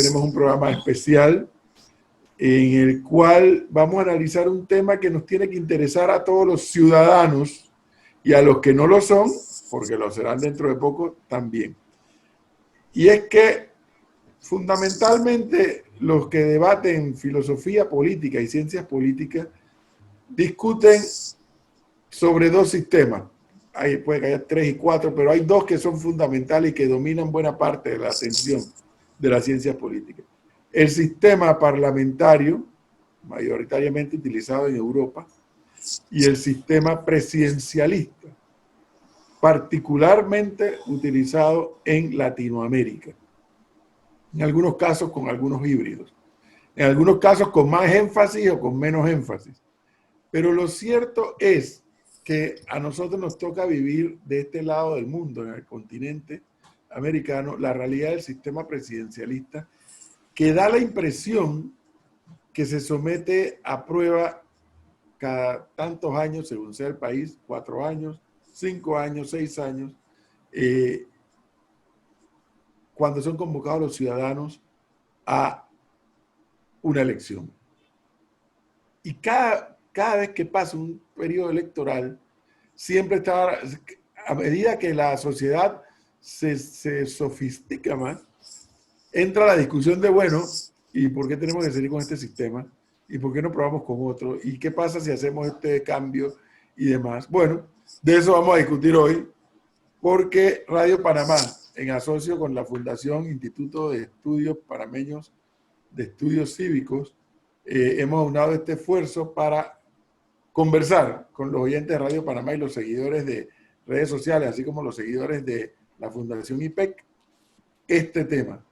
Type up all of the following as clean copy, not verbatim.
tenemos un programa especial en el cual vamos a analizar un tema que nos tiene que interesar a todos los ciudadanos y a los que no lo son, porque lo serán dentro de poco también. Y es que fundamentalmente los que debaten filosofía política y ciencias políticas discuten sobre dos sistemas. Puede que haya 3 y 4, pero hay dos que son fundamentales y que dominan buena parte de la atención de las ciencias políticas. El sistema parlamentario, mayoritariamente utilizado en Europa, y el sistema presidencialista, particularmente utilizado en Latinoamérica. En algunos casos con algunos híbridos. En algunos casos con más énfasis o con menos énfasis. Pero lo cierto es que a nosotros nos toca vivir de este lado del mundo, en el continente americano, la realidad del sistema presidencialista, que da la impresión que se somete a prueba cada tantos años, según sea el país, 4 años, 5 años, 6 años, cuando son convocados los ciudadanos a una elección. Y cada vez que pasa un periodo electoral, siempre está, a medida que la sociedad se sofistica más, entra la discusión de, bueno, ¿y por qué tenemos que seguir con este sistema? ¿Y por qué no probamos con otro? ¿Y qué pasa si hacemos este cambio y demás? Bueno, de eso vamos a discutir hoy, porque Radio Panamá, en asocio con la Fundación Instituto de Estudios Panameños de Estudios Cívicos, hemos aunado este esfuerzo para conversar con los oyentes de Radio Panamá y los seguidores de redes sociales, así como los seguidores de la Fundación IPEC, este tema.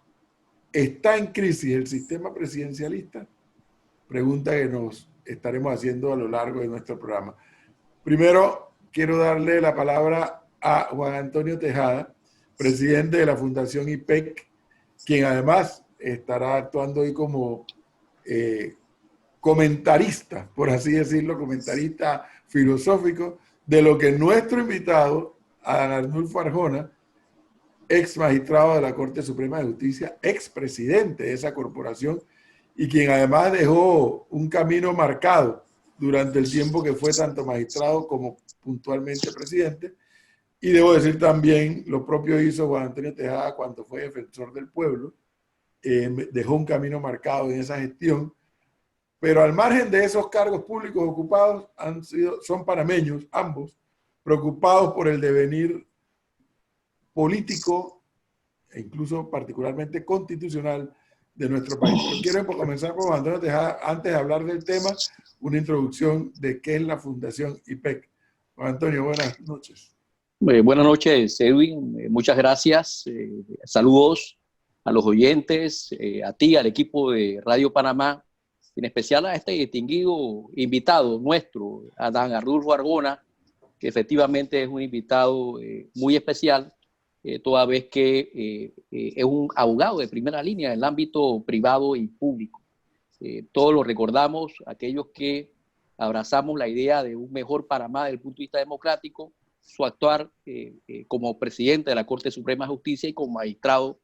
¿Está en crisis el sistema presidencialista? Pregunta que nos estaremos haciendo a lo largo de nuestro programa. Primero, quiero darle la palabra a Juan Antonio Tejada, presidente de la Fundación IPEC, quien además estará actuando hoy como comentarista, por así decirlo, comentarista filosófico, de lo que nuestro invitado, Adán Arnulfo Arjona, ex magistrado de la Corte Suprema de Justicia, ex presidente de esa corporación, y quien además dejó un camino marcado durante el tiempo que fue tanto magistrado como puntualmente presidente. Y debo decir también, lo propio hizo Juan Antonio Tejada cuando fue defensor del pueblo, dejó un camino marcado en esa gestión, pero al margen de esos cargos públicos ocupados, son panameños, ambos, preocupados por el devenir político e incluso particularmente constitucional de nuestro país. Pero quiero comenzar por Juan Antonio Tejada, antes de hablar del tema, una introducción de qué es la Fundación IPEC. Juan Antonio, buenas noches. Buenas noches, Edwin. Muchas gracias. Saludos a los oyentes, a ti, al equipo de Radio Panamá, en especial a este distinguido invitado nuestro, Adán Arnulfo Arjona, que efectivamente es un invitado muy especial, toda vez que es un abogado de primera línea en el ámbito privado y público. Todos lo recordamos, aquellos que abrazamos la idea de un mejor Panamá desde el punto de vista democrático, su actuar como presidente de la Corte Suprema de Justicia y como magistrado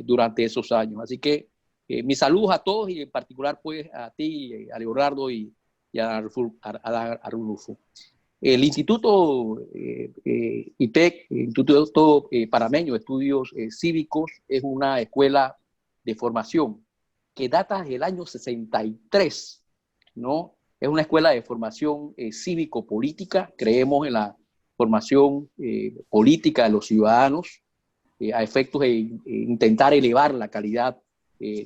durante esos años. Así que mis saludos a todos y en particular pues a ti, a Leonardo y a Arnulfo. El Instituto IPEC, Instituto Panameño de Estudios Cívicos, es una escuela de formación que data del año 63, ¿no? Es una escuela de formación cívico-política. Creemos en la formación política de los ciudadanos a efectos de intentar elevar la calidad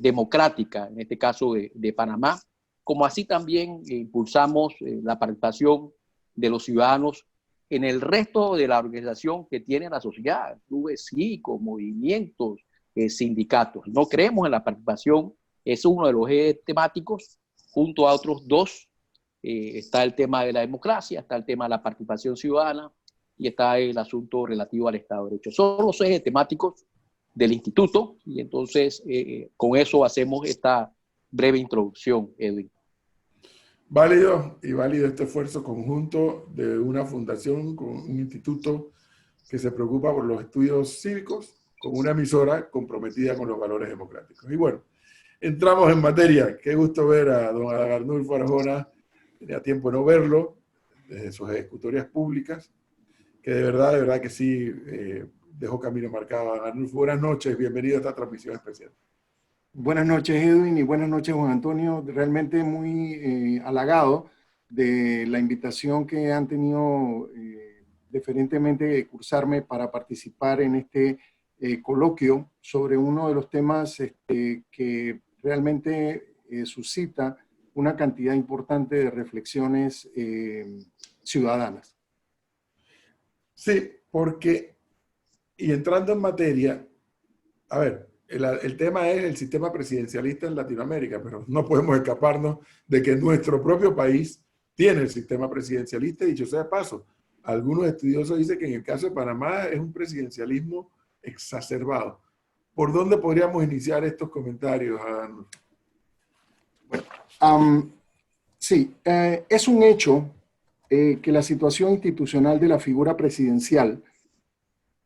democrática, en este caso de Panamá, como así también impulsamos la participación de los ciudadanos en el resto de la organización que tiene la sociedad, clubes cívicos, movimientos, sindicatos. No creemos en la participación, es uno de los ejes temáticos, junto a otros dos. Está el tema de la democracia, está el tema de la participación ciudadana y está el asunto relativo al Estado de Derecho. Son los ejes temáticos del instituto y entonces con eso hacemos esta breve introducción, Edwin. Válido y válido este esfuerzo conjunto de una fundación con un instituto que se preocupa por los estudios cívicos, con una emisora comprometida con los valores democráticos. Y bueno, entramos en materia. Qué gusto ver a don Arnulfo Arjona. Tenía tiempo de no verlo desde sus ejecutorias públicas, que de verdad que sí dejó camino marcado. Arnulfo, buenas noches, bienvenido a esta transmisión especial. Buenas noches, Edwin, y buenas noches, Juan Antonio. Realmente muy halagado de la invitación que han tenido deferentemente de cursarme para participar en este coloquio sobre uno de los temas que realmente suscita una cantidad importante de reflexiones ciudadanas. Sí, porque, y entrando en materia, a ver, el tema es el sistema presidencialista en Latinoamérica, pero no podemos escaparnos de que nuestro propio país tiene el sistema presidencialista, y dicho sea de paso, algunos estudiosos dicen que en el caso de Panamá es un presidencialismo exacerbado. ¿Por dónde podríamos iniciar estos comentarios, Adán? Sí, es un hecho que la situación institucional de la figura presidencial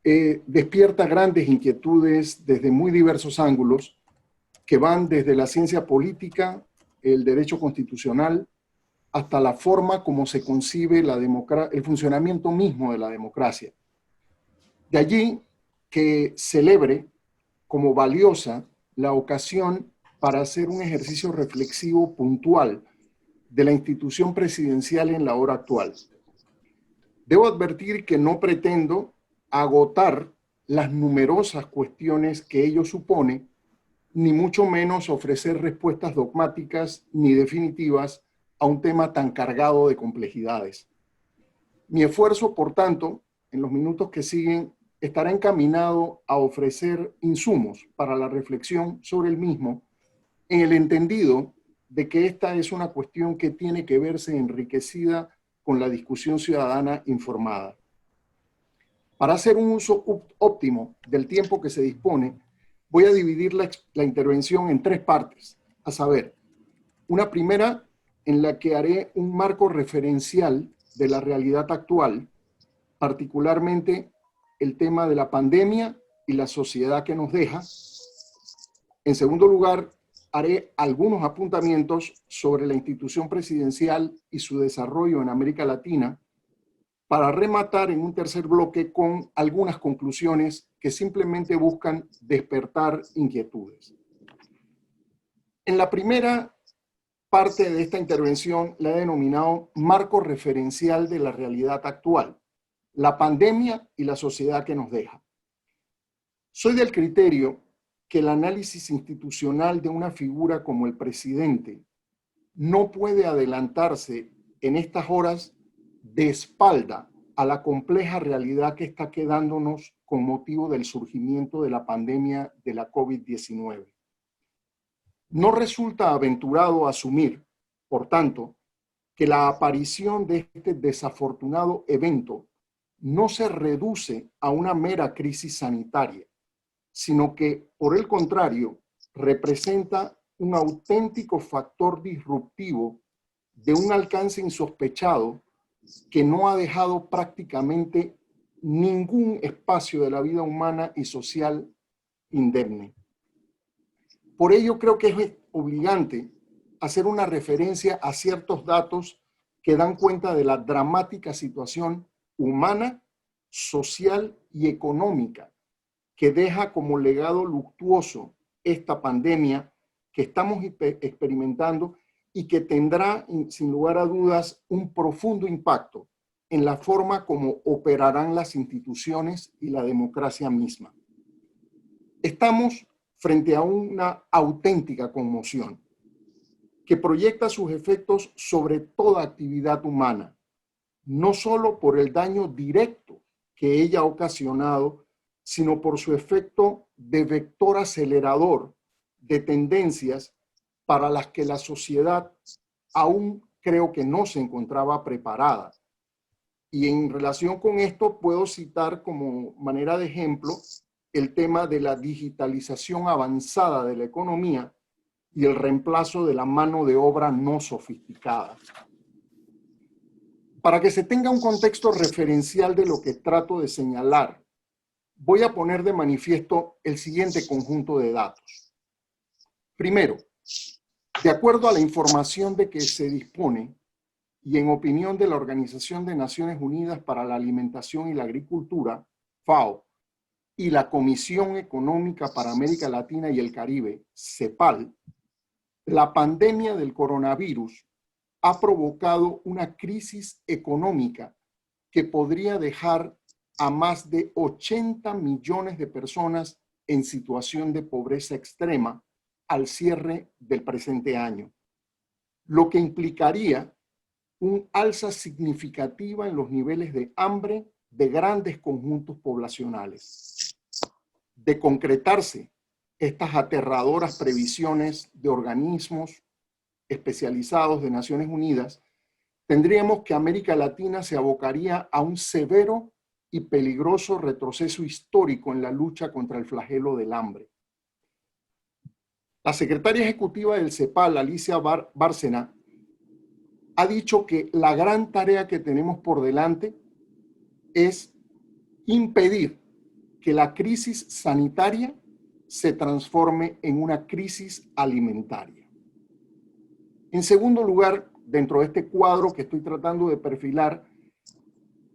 despierta grandes inquietudes desde muy diversos ángulos que van desde la ciencia política, el derecho constitucional, hasta la forma como se concibe el funcionamiento mismo de la democracia. De allí que celebre como valiosa la ocasión para hacer un ejercicio reflexivo puntual de la institución presidencial en la hora actual. Debo advertir que no pretendo agotar las numerosas cuestiones que ello supone, ni mucho menos ofrecer respuestas dogmáticas ni definitivas a un tema tan cargado de complejidades. Mi esfuerzo, por tanto, en los minutos que siguen, estará encaminado a ofrecer insumos para la reflexión sobre el mismo, en el entendido de que esta es una cuestión que tiene que verse enriquecida con la discusión ciudadana informada. Para hacer un uso óptimo del tiempo que se dispone, voy a dividir la intervención en tres partes, a saber, una primera en la que haré un marco referencial de la realidad actual, particularmente el tema de la pandemia y la sociedad que nos deja. En segundo lugar, haré algunos apuntamientos sobre la institución presidencial y su desarrollo en América Latina, para rematar en un tercer bloque con algunas conclusiones que simplemente buscan despertar inquietudes. En la primera parte de esta intervención la he denominado marco referencial de la realidad actual, la pandemia y la sociedad que nos deja. Soy del criterio que el análisis institucional de una figura como el presidente no puede adelantarse en estas horas de espalda a la compleja realidad que está quedándonos con motivo del surgimiento de la pandemia de la COVID-19. No resulta aventurado asumir, por tanto, que la aparición de este desafortunado evento no se reduce a una mera crisis sanitaria, sino que, por el contrario, representa un auténtico factor disruptivo de un alcance insospechado que no ha dejado prácticamente ningún espacio de la vida humana y social indemne. Por ello creo que es obligante hacer una referencia a ciertos datos que dan cuenta de la dramática situación humana, social y económica que deja como legado luctuoso esta pandemia que estamos experimentando y que tendrá, sin lugar a dudas, un profundo impacto en la forma como operarán las instituciones y la democracia misma. Estamos frente a una auténtica conmoción que proyecta sus efectos sobre toda actividad humana, no solo por el daño directo que ella ha ocasionado, sino por su efecto de vector acelerador de tendencias para las que la sociedad aún creo que no se encontraba preparada. Y en relación con esto puedo citar como manera de ejemplo el tema de la digitalización avanzada de la economía y el reemplazo de la mano de obra no sofisticada. Para que se tenga un contexto referencial de lo que trato de señalar, voy a poner de manifiesto el siguiente conjunto de datos. Primero, de acuerdo a la información de que se dispone y en opinión de la Organización de Naciones Unidas para la Alimentación y la Agricultura, FAO, y la Comisión Económica para América Latina y el Caribe, CEPAL, la pandemia del coronavirus ha provocado una crisis económica que podría dejar a más de 80 millones de personas en situación de pobreza extrema al cierre del presente año, lo que implicaría un alza significativa en los niveles de hambre de grandes conjuntos poblacionales. De concretarse estas aterradoras previsiones de organismos especializados de Naciones Unidas, tendríamos que América Latina se abocaría a un severo y peligroso retroceso histórico en la lucha contra el flagelo del hambre. La secretaria ejecutiva del CEPAL, Alicia Bárcena, ha dicho que la gran tarea que tenemos por delante es impedir que la crisis sanitaria se transforme en una crisis alimentaria. En segundo lugar, dentro de este cuadro que estoy tratando de perfilar,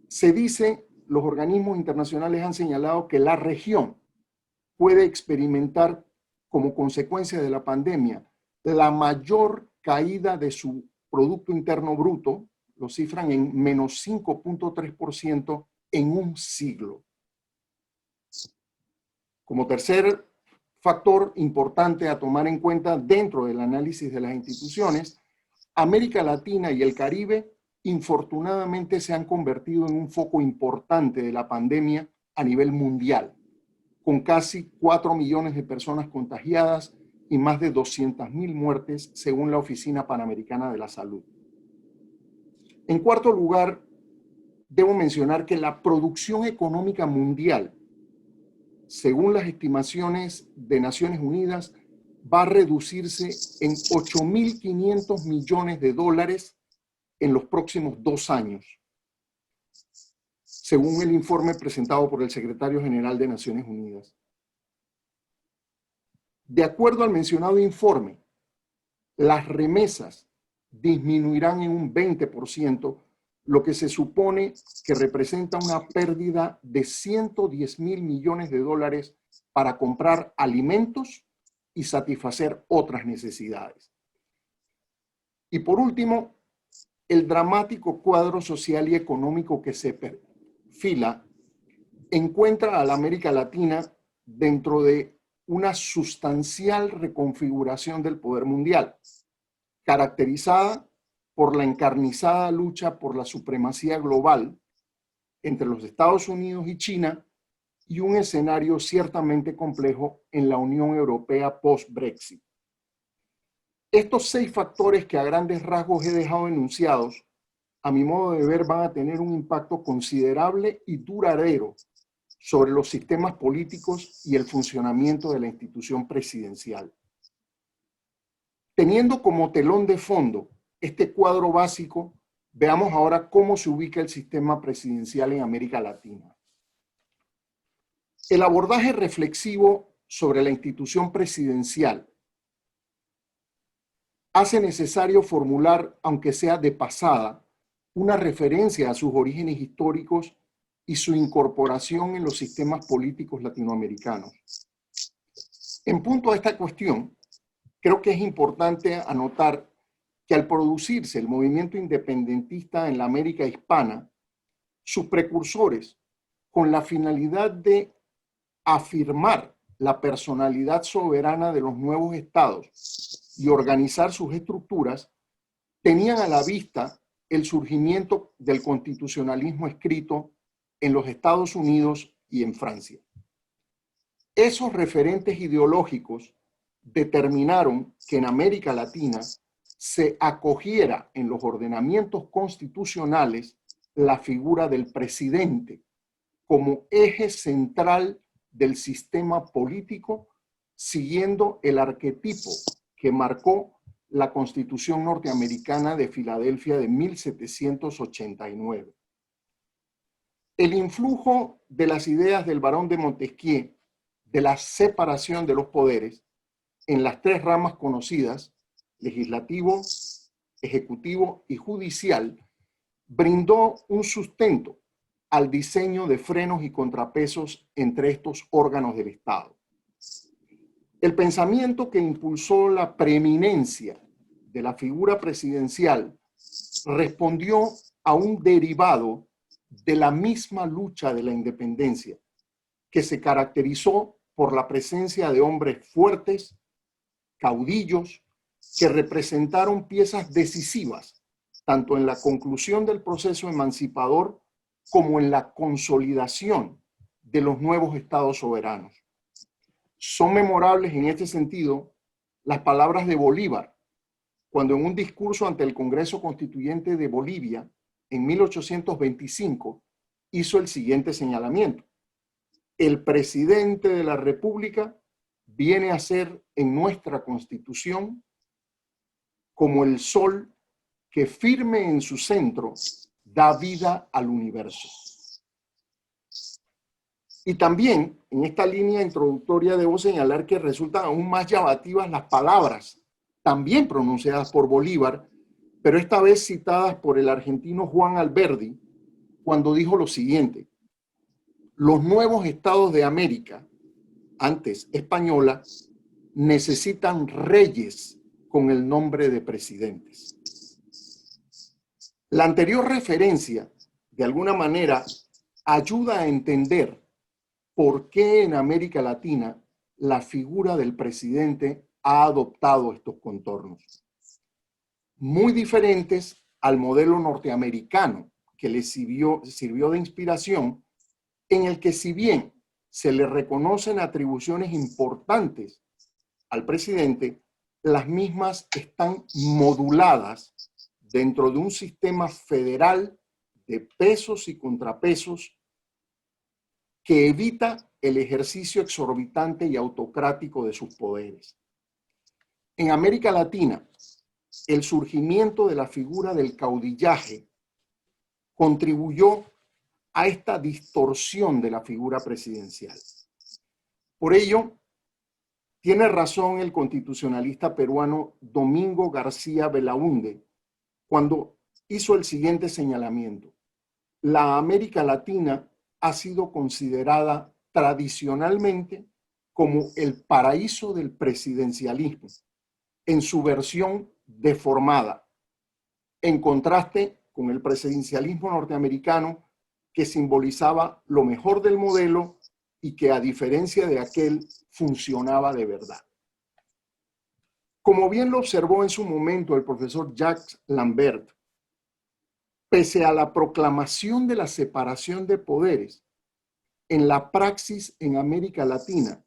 se dice, los organismos internacionales han señalado que la región puede experimentar como consecuencia de la pandemia la mayor caída de su Producto Interno Bruto, lo cifran en menos 5.3% en un siglo. Como tercer factor importante a tomar en cuenta dentro del análisis de las instituciones, América Latina y el Caribe infortunadamente se han convertido en un foco importante de la pandemia a nivel mundial, con casi 4 millones de personas contagiadas y más de 200.000 muertes según la Oficina Panamericana de la Salud. En cuarto lugar, debo mencionar que la producción económica mundial, según las estimaciones de Naciones Unidas, va a reducirse en 8.500 millones de dólares en los próximos 2 años, según el informe presentado por el secretario general de Naciones Unidas. De acuerdo al mencionado informe, las remesas disminuirán en un 20%, lo que se supone que representa una pérdida de 110.000 millones de dólares para comprar alimentos y satisfacer otras necesidades. Y por último, el dramático cuadro social y económico que se perfila encuentra a la América Latina dentro de una sustancial reconfiguración del poder mundial, caracterizada por la encarnizada lucha por la supremacía global entre los Estados Unidos y China y un escenario ciertamente complejo en la Unión Europea post-Brexit. Estos 6 factores que a grandes rasgos he dejado enunciados, a mi modo de ver, van a tener un impacto considerable y duradero sobre los sistemas políticos y el funcionamiento de la institución presidencial. Teniendo como telón de fondo este cuadro básico, veamos ahora cómo se ubica el sistema presidencial en América Latina. El abordaje reflexivo sobre la institución presidencial hace necesario formular, aunque sea de pasada, una referencia a sus orígenes históricos y su incorporación en los sistemas políticos latinoamericanos. En punto a esta cuestión, creo que es importante anotar que al producirse el movimiento independentista en la América hispana, sus precursores, con la finalidad de afirmar la personalidad soberana de los nuevos estados y organizar sus estructuras, tenían a la vista el surgimiento del constitucionalismo escrito en los Estados Unidos y en Francia. Esos referentes ideológicos determinaron que en América Latina se acogiera en los ordenamientos constitucionales la figura del presidente como eje central del sistema político, siguiendo el arquetipo que marcó la Constitución norteamericana de Filadelfia de 1789. El influjo de las ideas del barón de Montesquieu de la separación de los poderes en las tres ramas conocidas, legislativo, ejecutivo y judicial, brindó un sustento al diseño de frenos y contrapesos entre estos órganos del Estado. El pensamiento que impulsó la preeminencia de la figura presidencial respondió a un derivado de la misma lucha de la independencia, que se caracterizó por la presencia de hombres fuertes, caudillos, que representaron piezas decisivas, tanto en la conclusión del proceso emancipador como en la consolidación de los nuevos estados soberanos. Son memorables en este sentido las palabras de Bolívar, cuando en un discurso ante el Congreso Constituyente de Bolivia, en 1825, hizo el siguiente señalamiento: el presidente de la República viene a ser en nuestra Constitución como el sol que firme en su centro da vida al universo. Y también en esta línea introductoria debo señalar que resultan aún más llamativas las palabras también pronunciadas por Bolívar, pero esta vez citadas por el argentino Juan Alberdi, cuando dijo lo siguiente: los nuevos estados de América, antes española, necesitan reyes con el nombre de presidentes. La anterior referencia, de alguna manera, ayuda a entender por qué en América Latina la figura del presidente ha adoptado estos contornos, muy diferentes al modelo norteamericano que le sirvió de inspiración, en el que, si bien se le reconocen atribuciones importantes al presidente, las mismas están moduladas dentro de un sistema federal de pesos y contrapesos que evita el ejercicio exorbitante y autocrático de sus poderes. En América Latina, el surgimiento de la figura del caudillaje contribuyó a esta distorsión de la figura presidencial. Por ello, tiene razón el constitucionalista peruano Domingo García Belaúnde cuando hizo el siguiente señalamiento: la América Latina ha sido considerada tradicionalmente como el paraíso del presidencialismo, en su versión deformada, en contraste con el presidencialismo norteamericano, que simbolizaba lo mejor del modelo y que, a diferencia de aquel, funcionaba de verdad. Como bien lo observó en su momento el profesor Jacques Lambert, pese a la proclamación de la separación de poderes, en la praxis en América Latina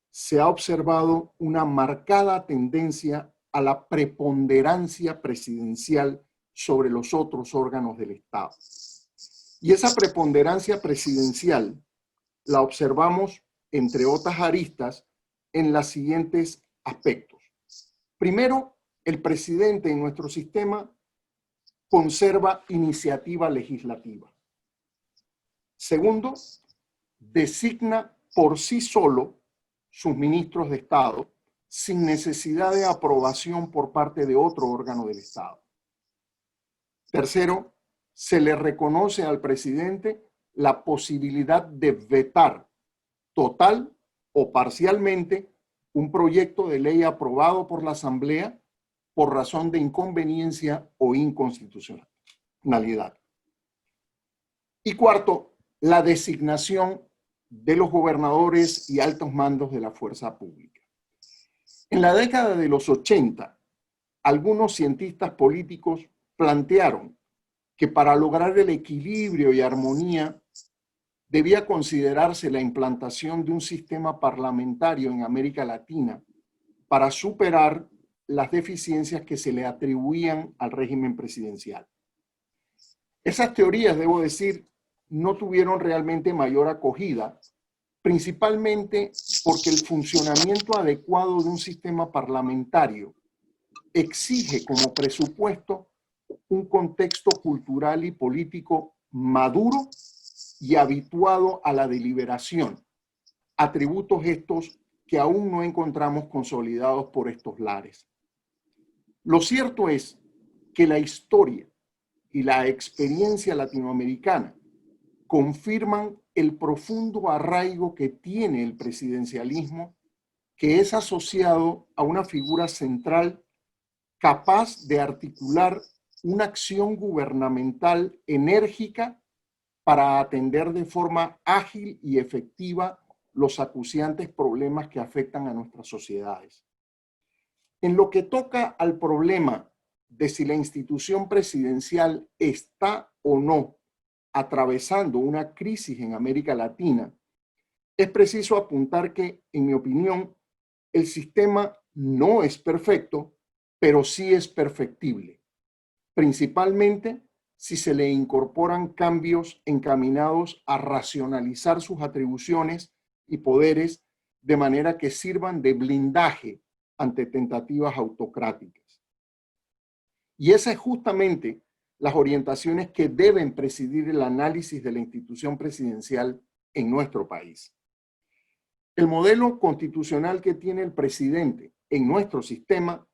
se ha observado una marcada tendencia a la preponderancia presidencial sobre los otros órganos del Estado. Y esa preponderancia presidencial la observamos, entre otras aristas, en los siguientes aspectos. Primero, el presidente en nuestro sistema conserva iniciativa legislativa. Segundo, designa por sí solo sus ministros de Estado sin necesidad de aprobación por parte de otro órgano del Estado. Tercero, se le reconoce al presidente la posibilidad de vetar total o parcialmente un proyecto de ley aprobado por la Asamblea por razón de inconveniencia o inconstitucionalidad. Y cuarto, la designación de los gobernadores y altos mandos de la fuerza pública. En la década de los 80, algunos cientistas políticos plantearon que para lograr el equilibrio y armonía debía considerarse la implantación de un sistema parlamentario en América Latina para superar las deficiencias que se le atribuían al régimen presidencial. Esas teorías, debo decir, no tuvieron realmente mayor acogida, principalmente porque el funcionamiento adecuado de un sistema parlamentario exige como presupuesto un contexto cultural y político maduro y habituado a la deliberación, atributos estos que aún no encontramos consolidados por estos lares. Lo cierto es que la historia y la experiencia latinoamericana confirman el profundo arraigo que tiene el presidencialismo, que es asociado a una figura central capaz de articular una acción gubernamental enérgica para atender de forma ágil y efectiva los acuciantes problemas que afectan a nuestras sociedades. En lo que toca al problema de si la institución presidencial está o no atravesando una crisis en América Latina, es preciso apuntar que, en mi opinión, el sistema no es perfecto, pero sí es perfectible, principalmente si se le incorporan cambios encaminados a racionalizar sus atribuciones y poderes de manera que sirvan de blindaje ante tentativas autocráticas. Y esas es justamente las orientaciones que deben presidir el análisis de la institución presidencial en nuestro país. El modelo constitucional que tiene el presidente en nuestro sistema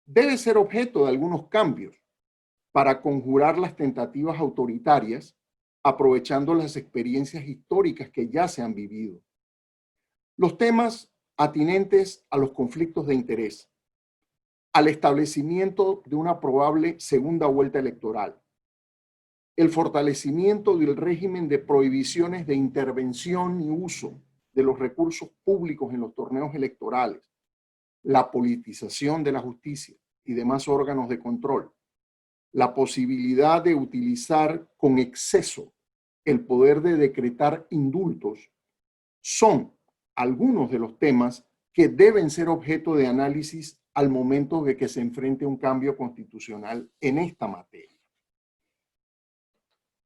debe ser objeto de algunos cambios para conjurar las tentativas autoritarias, aprovechando las experiencias históricas que ya se han vivido. Los temas atinentes a los conflictos de interés, al establecimiento de una probable segunda vuelta electoral, el fortalecimiento del régimen de prohibiciones de intervención y uso de los recursos públicos en los torneos electorales, la politización de la justicia y demás órganos de control, la posibilidad de utilizar con exceso el poder de decretar indultos, son algunos de los temas que deben ser objeto de análisis al momento de que se enfrente un cambio constitucional en esta materia.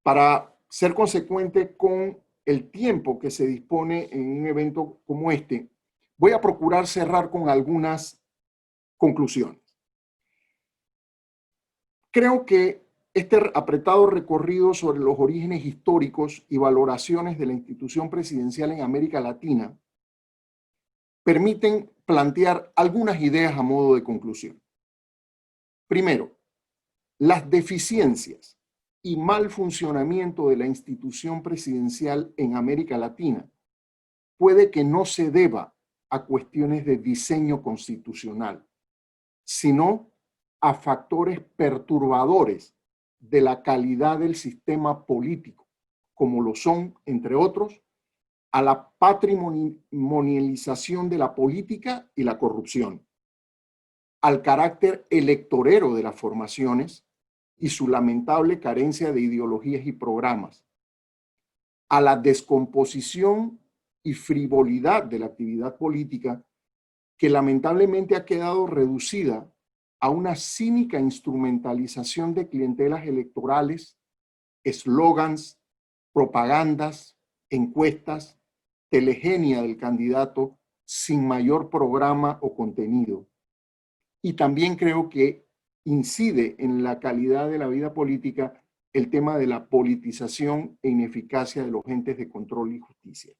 Para ser consecuente con el tiempo que se dispone en un evento como este, voy a procurar cerrar con algunas conclusiones. Creo que este apretado recorrido sobre los orígenes históricos y valoraciones de la institución presidencial en América Latina permiten plantear algunas ideas a modo de conclusión. Primero, las deficiencias y mal funcionamiento de la institución presidencial en América Latina puede que no se deba a cuestiones de diseño constitucional, sino a factores perturbadores de la calidad del sistema político, como lo son, entre otros, a la patrimonialización de la política y la corrupción, al carácter electorero de las formaciones y su lamentable carencia de ideologías y programas, a la descomposición y frivolidad de la actividad política que lamentablemente ha quedado reducida a una cínica instrumentalización de clientelas electorales, eslogans, propagandas, encuestas, telegenia del candidato sin mayor programa o contenido. Y también creo que incide en la calidad de la vida política el tema de la politización e ineficacia de los entes de control y justicia.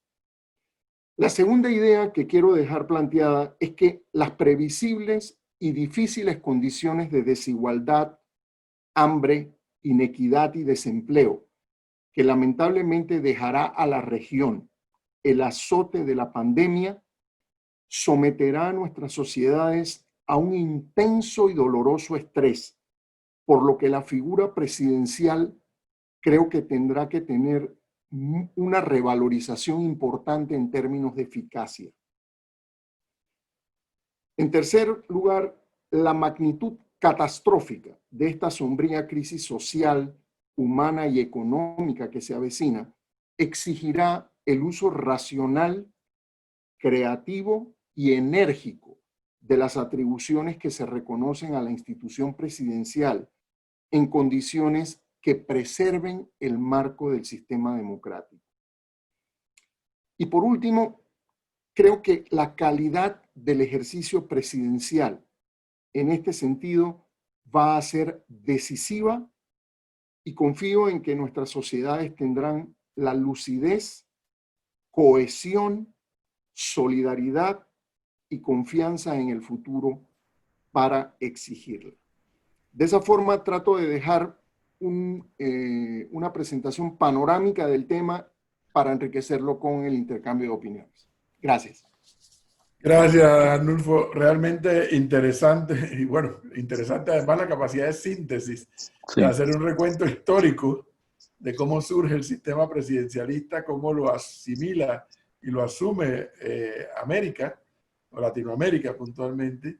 La segunda idea que quiero dejar planteada es que las previsibles y difíciles condiciones de desigualdad, hambre, inequidad y desempleo que lamentablemente dejará a la región el azote de la pandemia someterá a nuestras sociedades a un intenso y doloroso estrés, por lo que la figura presidencial creo que tendrá que tener una revalorización importante en términos de eficacia. En tercer lugar, la magnitud catastrófica de esta sombría crisis social, humana y económica que se avecina exigirá el uso racional, creativo y enérgico de las atribuciones que se reconocen a la institución presidencial en condiciones que preserven el marco del sistema democrático. Y por último, creo que la calidad del ejercicio presidencial en este sentido va a ser decisiva y confío en que nuestras sociedades tendrán la lucidez, cohesión, solidaridad y confianza en el futuro para exigirla. De esa forma trato de dejar una presentación panorámica del tema para enriquecerlo con el intercambio de opiniones. Gracias. Gracias, Arnulfo. Realmente interesante y bueno, interesante además la capacidad de síntesis, Sí. de hacer un recuento histórico de cómo surge el sistema presidencialista, cómo lo asimila y lo asume América, o Latinoamérica puntualmente,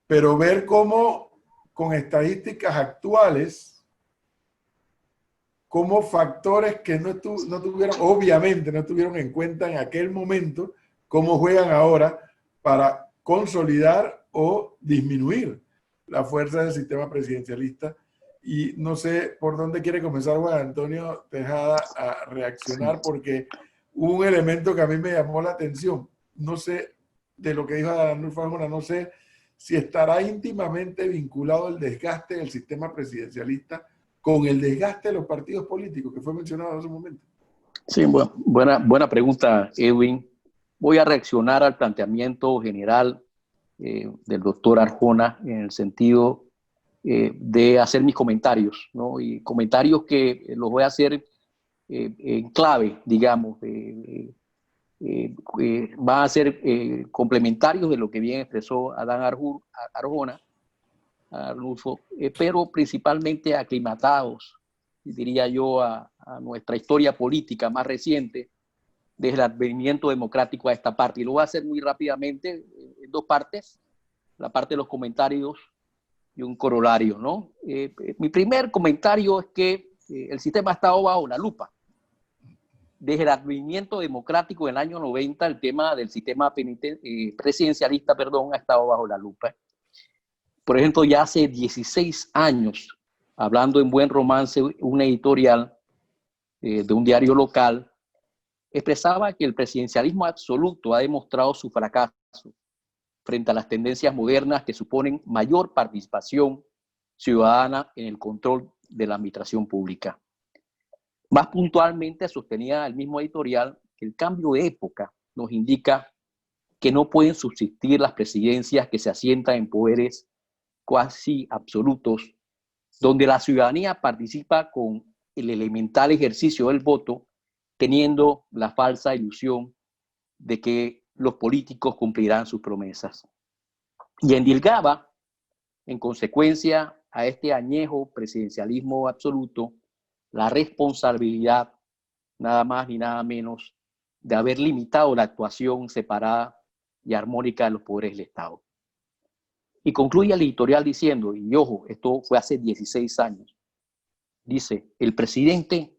pero ver cómo con estadísticas actuales, como factores que no tuvieron, obviamente no tuvieron en cuenta en aquel momento, cómo juegan ahora para consolidar o disminuir la fuerza del sistema presidencialista. Y no sé por dónde quiere comenzar Juan Antonio Tejada a reaccionar, porque hubo un elemento que a mí me llamó la atención. No sé, de lo que dijo Arnulfo Anjona, no sé si estará íntimamente vinculado el desgaste del sistema presidencialista con el desgaste de los partidos políticos, que fue mencionado hace un momento. Sí, buena pregunta, Edwin. Voy a reaccionar al planteamiento general del doctor Arjona en el sentido de hacer mis comentarios, ¿no? Y comentarios que los voy a hacer en clave, digamos, van a ser complementarios de lo que bien expresó Adán Arjona, Arnulfo, pero principalmente aclimatados, diría yo, a nuestra historia política más reciente, desde el advenimiento democrático a esta parte. Y lo voy a hacer muy rápidamente, en dos partes, la parte de los comentarios y un corolario, ¿no? Mi primer comentario es que el sistema ha estado bajo la lupa. Desde el advenimiento democrático del año 90, el tema del sistema presidencialista, ha estado bajo la lupa. Por ejemplo, ya hace 16 años, hablando en Buen Romance, una editorial de un diario local, expresaba que el presidencialismo absoluto ha demostrado su fracaso frente a las tendencias modernas que suponen mayor participación ciudadana en el control de la administración pública. Más puntualmente, sostenía el mismo editorial que el cambio de época nos indica que no pueden subsistir las presidencias que se asientan en poderes cuasi absolutos, donde la ciudadanía participa con el elemental ejercicio del voto, teniendo la falsa ilusión de que los políticos cumplirán sus promesas. Y endilgaba, en consecuencia a este añejo presidencialismo absoluto, la responsabilidad, nada más ni nada menos, de haber limitado la actuación separada y armónica de los poderes del Estado. Y concluye el editorial diciendo, y ojo, esto fue hace 16 años, dice, el presidente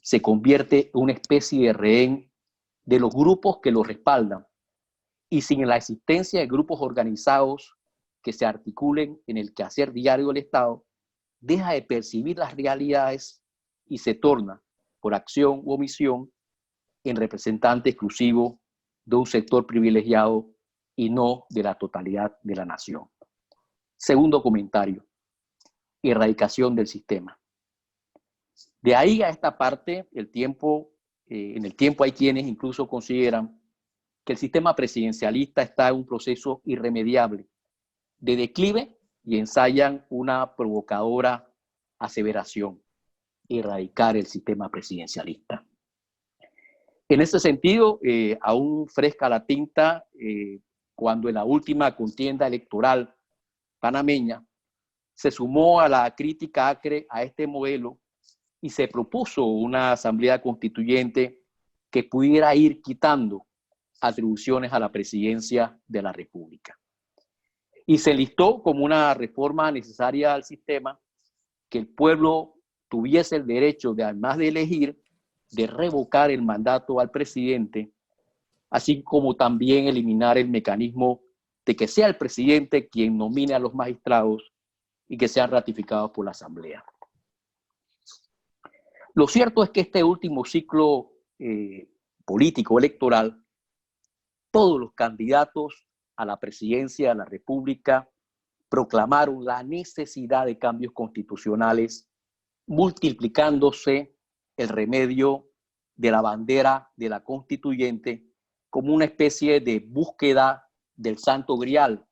se convierte en una especie de rehén de los grupos que lo respaldan, y sin la existencia de grupos organizados que se articulen en el quehacer diario del Estado, deja de percibir las realidades y se torna, por acción u omisión, en representante exclusivo de un sector privilegiado y no de la totalidad de la nación. Segundo comentario, erradicación del sistema. De ahí a esta parte, en el tiempo hay quienes incluso consideran que el sistema presidencialista está en un proceso irremediable de declive y ensayan una provocadora aseveración, erradicar el sistema presidencialista. En ese sentido, aún fresca la tinta, cuando en la última contienda electoral panameña se sumó a la crítica acre a este modelo y se propuso una asamblea constituyente que pudiera ir quitando atribuciones a la presidencia de la República. Y se listó como una reforma necesaria al sistema que el pueblo tuviese el derecho, de, además de elegir, de revocar el mandato al presidente, así como también eliminar el mecanismo de que sea el presidente quien nomine a los magistrados y que sean ratificados por la Asamblea. Lo cierto es que este último ciclo político electoral, todos los candidatos a la presidencia de la República proclamaron la necesidad de cambios constitucionales, multiplicándose el remedio de la bandera de la constituyente como una especie de búsqueda del santo grial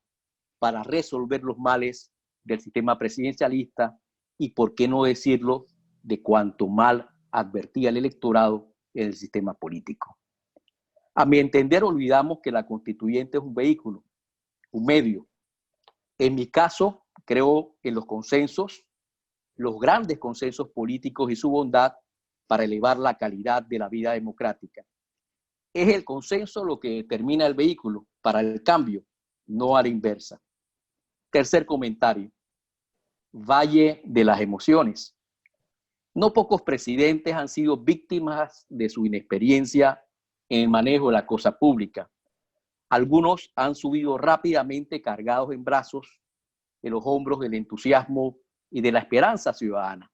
para resolver los males del sistema presidencialista y, por qué no decirlo, de cuanto mal advertía el electorado en el sistema político. A mi entender, olvidamos que la constituyente es un vehículo, un medio. En mi caso, creo en los consensos, los grandes consensos políticos y su bondad para elevar la calidad de la vida democrática. Es el consenso lo que determina el vehículo para el cambio, no a la inversa. Tercer comentario. Valle de las emociones. No pocos presidentes han sido víctimas de su inexperiencia en el manejo de la cosa pública. Algunos han subido rápidamente cargados en brazos, en los hombros del entusiasmo y de la esperanza ciudadana,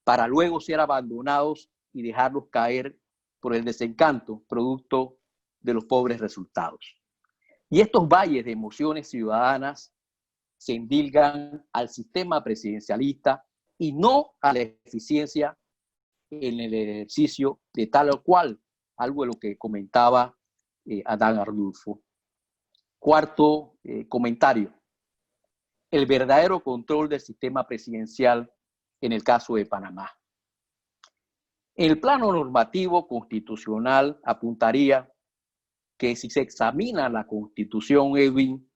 para luego ser abandonados y dejarlos caer por el desencanto producto de los pobres resultados. Y estos valles de emociones ciudadanas se endilgan al sistema presidencialista y no a la eficiencia en el ejercicio de tal o cual, algo de lo que comentaba Adán Arnulfo. Cuarto comentario. El verdadero control del sistema presidencial en el caso de Panamá. En el plano normativo constitucional apuntaría que si se examina la Constitución, Edwin,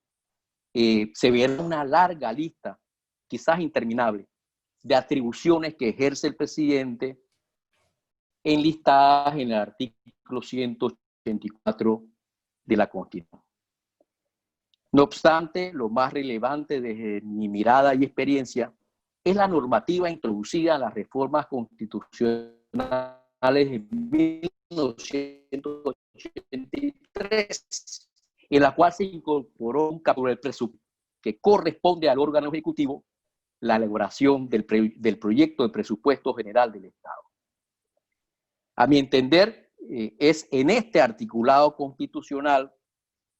se verá una larga lista, quizás interminable, de atribuciones que ejerce el presidente enlistadas en el artículo 184 de la Constitución. No obstante, lo más relevante desde mi mirada y experiencia es la normativa introducida en las reformas constitucionales de 1983, en la cual se incorporó un capítulo del presupuesto que corresponde al órgano ejecutivo la elaboración del proyecto de presupuesto general del Estado. A mi entender, es en este articulado constitucional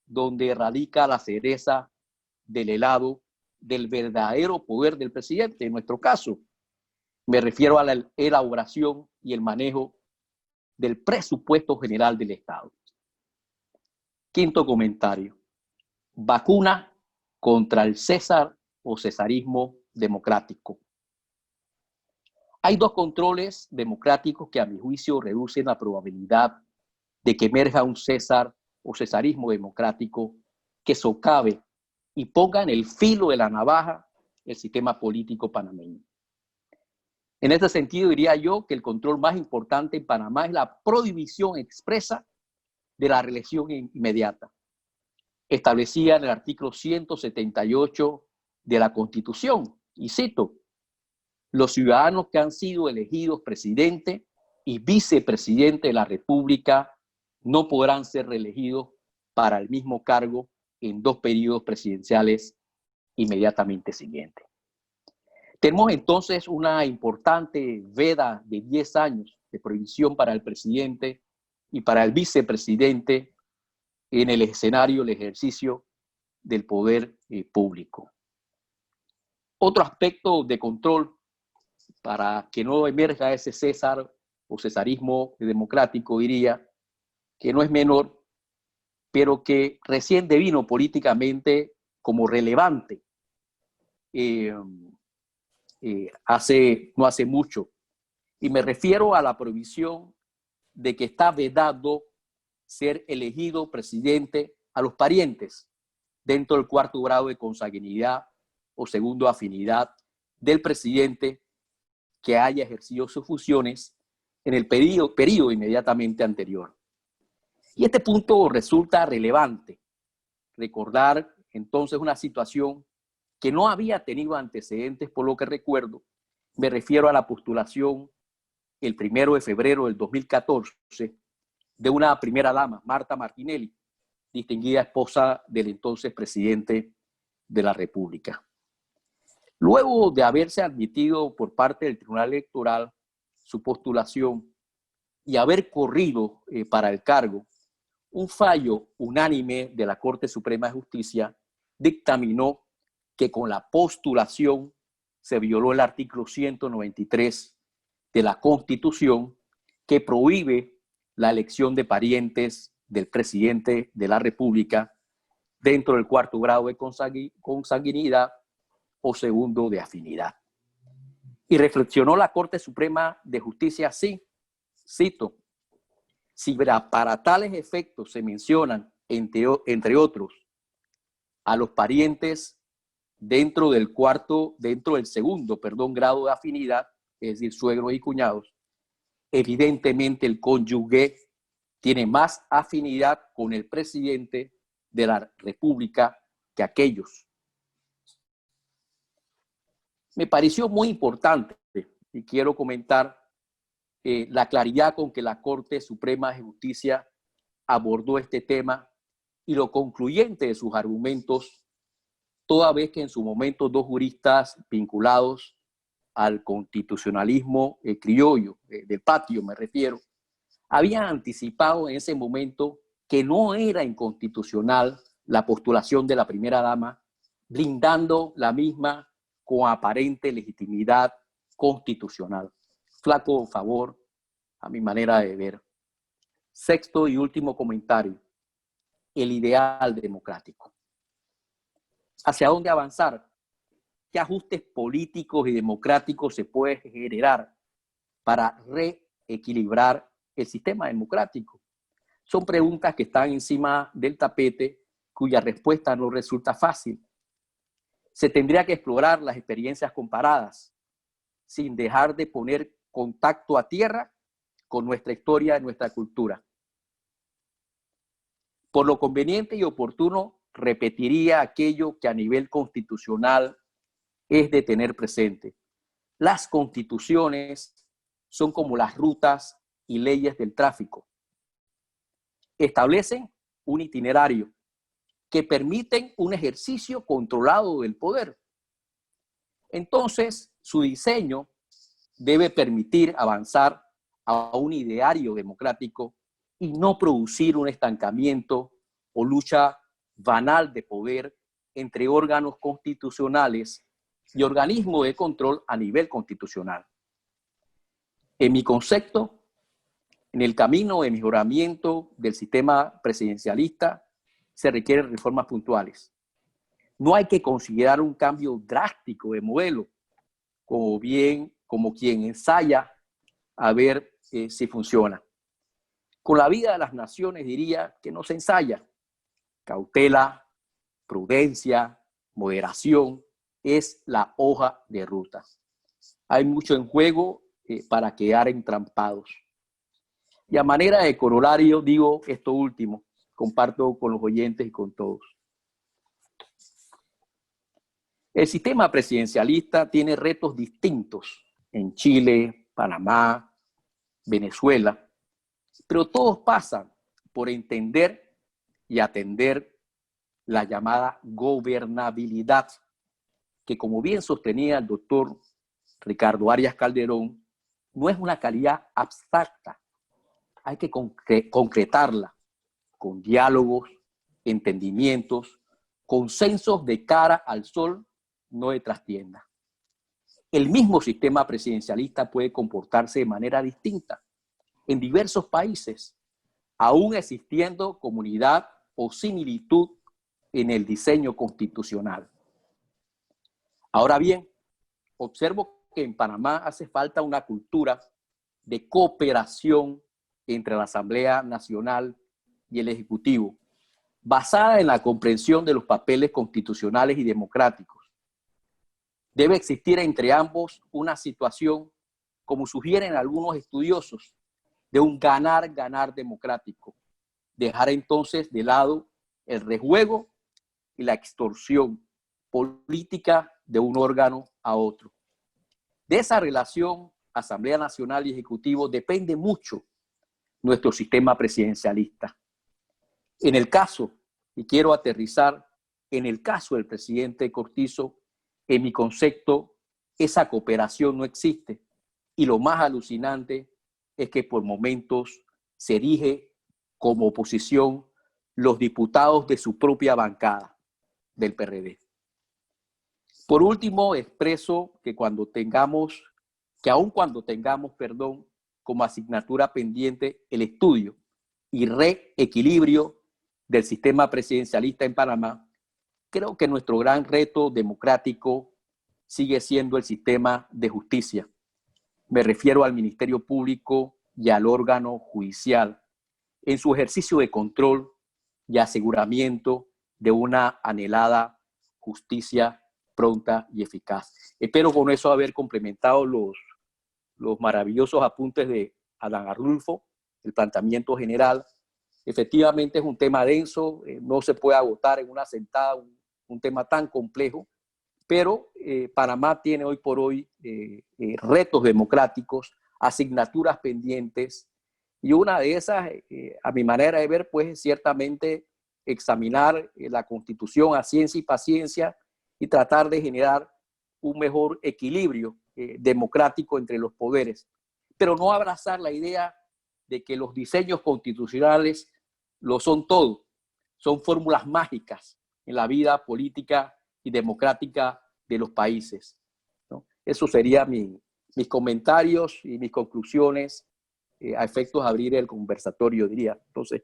donde radica la cereza del helado del verdadero poder del presidente. En nuestro caso, me refiero a la elaboración y el manejo del presupuesto general del Estado. Quinto comentario. Vacuna contra el César o cesarismo democrático. Hay dos controles democráticos que a mi juicio reducen la probabilidad de que emerja un César o cesarismo democrático que socave y ponga en el filo de la navaja el sistema político panameño. En este sentido, diría yo que el control más importante en Panamá es la prohibición expresa de la reelección inmediata, establecida en el artículo 178 de la Constitución. Y cito, los ciudadanos que han sido elegidos presidente y vicepresidente de la República no podrán ser reelegidos para el mismo cargo en 2 periodos presidenciales inmediatamente siguientes. Tenemos entonces una importante veda de 10 años de prohibición para el presidente y para el vicepresidente en el escenario del ejercicio del poder público. Otro aspecto de control para que no emerja ese César o cesarismo democrático, diría, que no es menor, pero que recién devino políticamente como relevante no hace mucho. Y me refiero a la prohibición de que está vedado ser elegido presidente a los parientes dentro del 4º grado de consanguinidad o segundo afinidad del presidente que haya ejercido sus funciones en el periodo inmediatamente anterior. Y este punto resulta relevante. Recordar entonces una situación que no había tenido antecedentes, por lo que recuerdo. Me refiero a la postulación el 1 de febrero del 2014 de una primera dama, Marta Martinelli, distinguida esposa del entonces presidente de la República. Luego de haberse admitido por parte del Tribunal Electoral su postulación y haber corrido para el cargo, un fallo unánime de la Corte Suprema de Justicia dictaminó que con la postulación se violó el artículo 193 de la Constitución, que prohíbe la elección de parientes del presidente de la República dentro del cuarto grado de consanguinidad o segundo de afinidad. Y reflexionó la Corte Suprema de Justicia así, cito, si para tales efectos se mencionan, entre otros, a los parientes dentro del segundo grado de afinidad, es decir, suegros y cuñados, evidentemente el cónyuge tiene más afinidad con el presidente de la República que aquellos. Me pareció muy importante y quiero comentar la claridad con que la Corte Suprema de Justicia abordó este tema y lo concluyente de sus argumentos, toda vez que en su momento dos juristas vinculados al constitucionalismo criollo, del patio me refiero, habían anticipado en ese momento que no era inconstitucional la postulación de la primera dama, blindando la misma con aparente legitimidad constitucional. Flaco favor, a mi manera de ver. Sexto y último comentario, el ideal democrático. ¿Hacia dónde avanzar? ¿Qué ajustes políticos y democráticos se puede generar para reequilibrar el sistema democrático? Son preguntas que están encima del tapete cuya respuesta no resulta fácil. Se tendría que explorar las experiencias comparadas sin dejar de poner contacto a tierra con nuestra historia y nuestra cultura. Por lo conveniente y oportuno, repetiría aquello que a nivel constitucional es de tener presente. Las constituciones son como las rutas y leyes del tráfico. Establecen un itinerario que permiten un ejercicio controlado del poder. Entonces, su diseño debe permitir avanzar a un ideario democrático y no producir un estancamiento o lucha banal de poder entre órganos constitucionales y organismos de control a nivel constitucional. En mi concepto, en el camino de mejoramiento del sistema presidencialista se requieren reformas puntuales. No hay que considerar un cambio drástico de modelo, como quien ensaya a ver si funciona. Con la vida de las naciones diría que no se ensaya. Cautela, prudencia, moderación es la hoja de ruta. Hay mucho en juego para quedar entrampados. Y a manera de corolario digo esto último, comparto con los oyentes y con todos. El sistema presidencialista tiene retos distintos en Chile, Panamá, Venezuela, pero todos pasan por entender y atender la llamada gobernabilidad, que como bien sostenía el doctor Ricardo Arias Calderón, no es una calidad abstracta, hay que concretarla con diálogos, entendimientos, consensos de cara al sol, no de trastienda. El mismo sistema presidencialista puede comportarse de manera distinta en diversos países, aún existiendo comunidad o similitud en el diseño constitucional. Ahora bien, observo que en Panamá hace falta una cultura de cooperación entre la Asamblea Nacional y el Ejecutivo, basada en la comprensión de los papeles constitucionales y democráticos. Debe existir entre ambos una situación, como sugieren algunos estudiosos, de un ganar-ganar democrático. Dejar entonces de lado el rejuego y la extorsión política de un órgano a otro. De esa relación Asamblea Nacional y Ejecutivo depende mucho nuestro sistema presidencialista. En el caso, y quiero aterrizar, en el caso del presidente Cortizo, en mi concepto, esa cooperación no existe. Y lo más alucinante es que por momentos se erige como oposición los diputados de su propia bancada del PRD. Por último, expreso que aun cuando tengamos como asignatura pendiente el estudio y reequilibrio del sistema presidencialista en Panamá, creo que nuestro gran reto democrático sigue siendo el sistema de justicia. Me refiero al Ministerio Público y al órgano judicial en su ejercicio de control y aseguramiento de una anhelada justicia pronta y eficaz. Espero con eso haber complementado los maravillosos apuntes de Adán Arnulfo, el planteamiento general. Efectivamente es un tema denso, no se puede agotar en una sentada un tema tan complejo, pero Panamá tiene hoy por hoy retos democráticos, asignaturas pendientes, y una de esas, a mi manera de ver, pues ciertamente examinar la Constitución a ciencia y paciencia y tratar de generar un mejor equilibrio democrático entre los poderes, pero no abrazar la idea de que los diseños constitucionales lo son todo, son fórmulas mágicas en la vida política y democrática de los países, ¿no? Eso sería mis comentarios y mis conclusiones a efectos de abrir el conversatorio, diría. Entonces,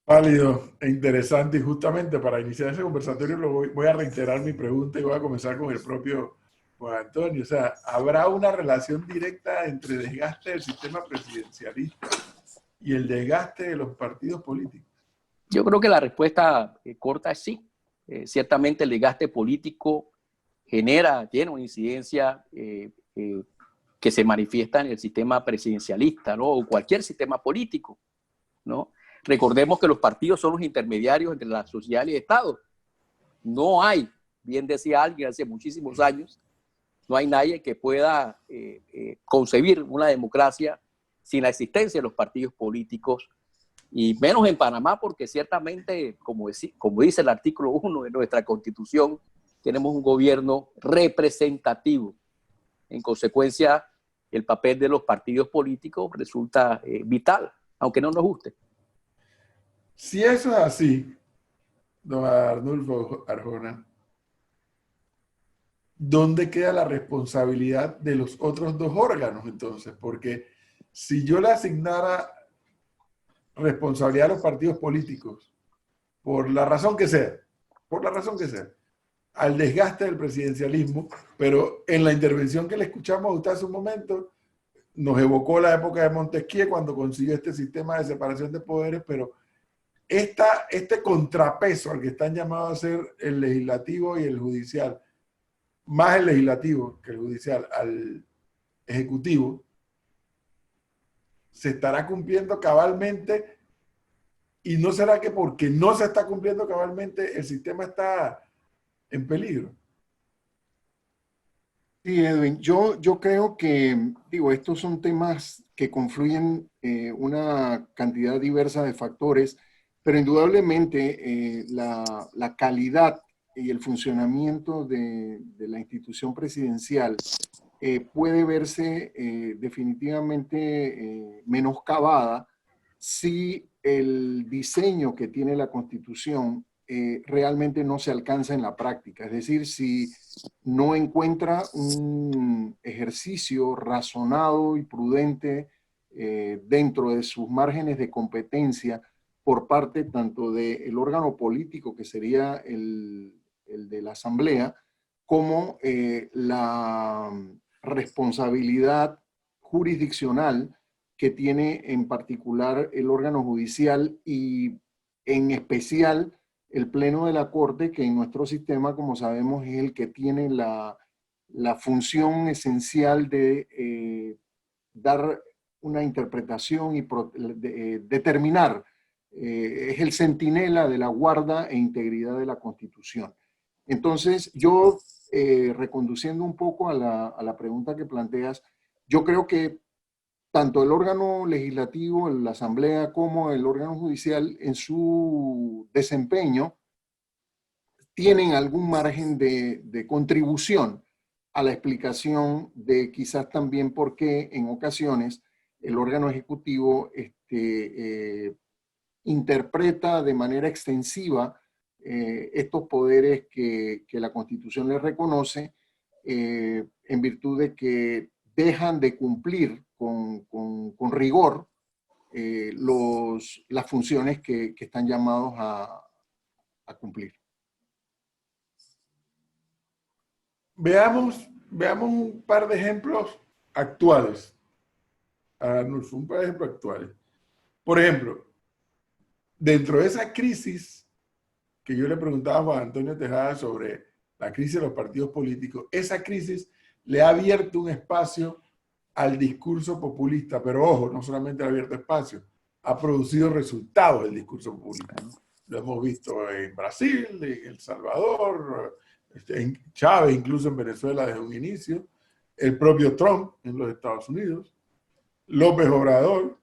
válido e interesante, y justamente para iniciar ese conversatorio voy a reiterar mi pregunta y voy a comenzar con el propio Juan Antonio. O sea, ¿habrá una relación directa entre el desgaste del sistema presidencialista y el desgaste de los partidos políticos? yo creo que la respuesta corta es sí. Ciertamente el desgaste político tiene una incidencia que se manifiesta en el sistema presidencialista, ¿no? O cualquier sistema político, ¿no? Recordemos que los partidos son los intermediarios entre la sociedad y el Estado. No hay, bien decía alguien hace muchísimos años, no hay nadie que pueda concebir una democracia sin la existencia de los partidos políticos, y menos en Panamá, porque ciertamente, como dice el artículo 1 de nuestra Constitución, tenemos un gobierno representativo. En consecuencia, el papel de los partidos políticos resulta vital, aunque no nos guste. Si eso es así, don Arnulfo Arjona, ¿dónde queda la responsabilidad de los otros dos órganos entonces? Porque si yo le asignara responsabilidad a los partidos políticos, por la razón que sea, al desgaste del presidencialismo, pero en la intervención que le escuchamos a usted hace un momento, nos evocó la época de Montesquieu cuando consiguió este sistema de separación de poderes, pero este contrapeso al que están llamados a ser el legislativo y el judicial, más el legislativo que el judicial al ejecutivo, se estará cumpliendo cabalmente, y no será que porque no se está cumpliendo cabalmente el sistema está en peligro. Sí, Edwin, yo creo que, estos son temas que confluyen una cantidad diversa de factores, pero indudablemente la calidad y el funcionamiento de la institución presidencial puede verse definitivamente menoscabada si el diseño que tiene la Constitución realmente no se alcanza en la práctica. Es decir, si no encuentra un ejercicio razonado y prudente dentro de sus márgenes de competencia por parte tanto del órgano político, que sería el de la Asamblea, como la responsabilidad jurisdiccional que tiene en particular el órgano judicial y en especial el Pleno de la Corte, que en nuestro sistema, como sabemos, es el que tiene la función esencial de dar una interpretación y determinar, es el centinela de la guarda e integridad de la Constitución. Entonces, yo, reconduciendo un poco a la pregunta que planteas, yo creo que tanto el órgano legislativo, la Asamblea, como el órgano judicial, en su desempeño, tienen algún margen de contribución a la explicación de quizás también por qué en ocasiones el órgano ejecutivo interpreta de manera extensiva estos poderes que la Constitución les reconoce en virtud de que dejan de cumplir con rigor las funciones que están llamados a cumplir. Veamos un par de ejemplos actuales. Arnulfo, un par de ejemplos actuales. Por ejemplo, dentro de esa crisis que yo le preguntaba a Juan Antonio Tejada sobre la crisis de los partidos políticos, esa crisis le ha abierto un espacio al discurso populista, pero ojo, no solamente ha abierto espacio, ha producido resultados el discurso populista. Lo hemos visto en Brasil, en El Salvador, en Chávez, incluso en Venezuela desde un inicio, el propio Trump en los Estados Unidos, López Obrador,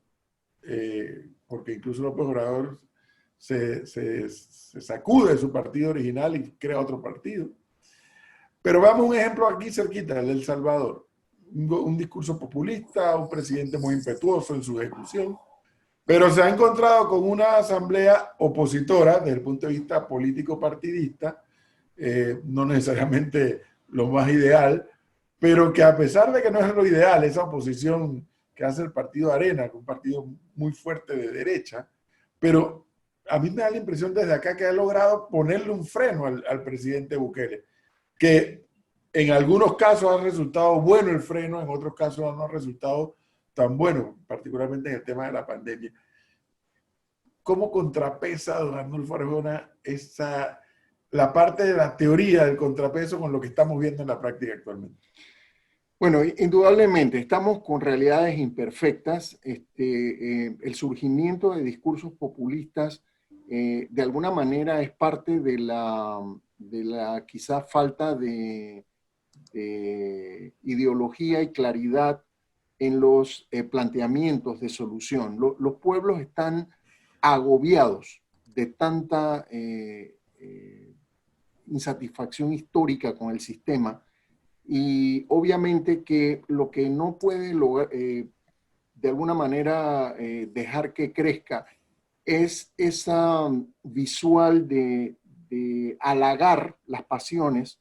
porque incluso López Obrador se sacude de su partido original y crea otro partido. Pero vamos a un ejemplo aquí cerquita, el de El Salvador. Un discurso populista, un presidente muy impetuoso en su ejecución, pero se ha encontrado con una asamblea opositora desde el punto de vista político partidista, no necesariamente lo más ideal, pero que a pesar de que no es lo ideal, esa oposición que hace el partido Arena, un partido muy fuerte de derecha, pero a mí me da la impresión desde acá que ha logrado ponerle un freno al presidente Bukele, que en algunos casos ha resultado bueno el freno, en otros casos no ha resultado tan bueno, particularmente en el tema de la pandemia. ¿Cómo contrapesa, don Arnulfo Arjona, la parte de la teoría del contrapeso con lo que estamos viendo en la práctica actualmente? Bueno, indudablemente estamos con realidades imperfectas. El surgimiento de discursos populistas de alguna manera es parte de la quizá falta de ideología y claridad en los planteamientos de solución. Los pueblos están agobiados de tanta insatisfacción histórica con el sistema, y obviamente que lo que no puede lograr, de alguna manera dejar que crezca es esa visual de halagar las pasiones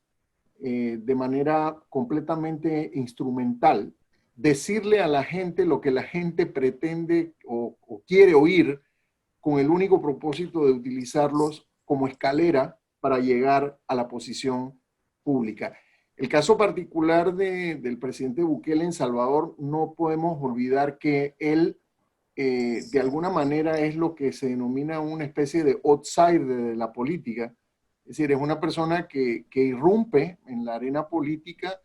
de manera completamente instrumental, decirle a la gente lo que la gente pretende o quiere oír, con el único propósito de utilizarlos como escalera para llegar a la posición pública. El caso particular del presidente Bukele en Salvador, no podemos olvidar que él de alguna manera es lo que se denomina una especie de outsider de la política. Es decir, es una persona que irrumpe en la arena política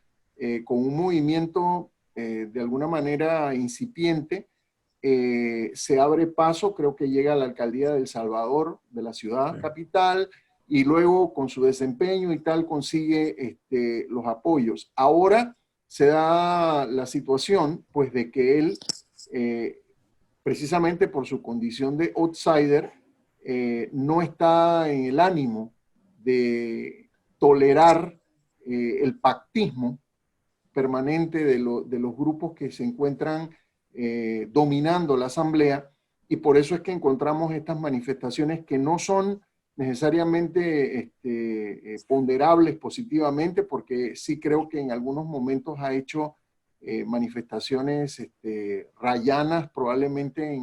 con un movimiento de alguna manera incipiente, se abre paso, creo que llega a la alcaldía de El Salvador, de la ciudad capital, y luego con su desempeño y tal consigue los apoyos. Ahora se da la situación pues de que él, precisamente por su condición de outsider, no está en el ánimo de tolerar el pactismo permanente de los grupos que se encuentran dominando la asamblea, y por eso es que encontramos estas manifestaciones que no son necesariamente ponderables positivamente, porque sí creo que en algunos momentos ha hecho manifestaciones rayanas, probablemente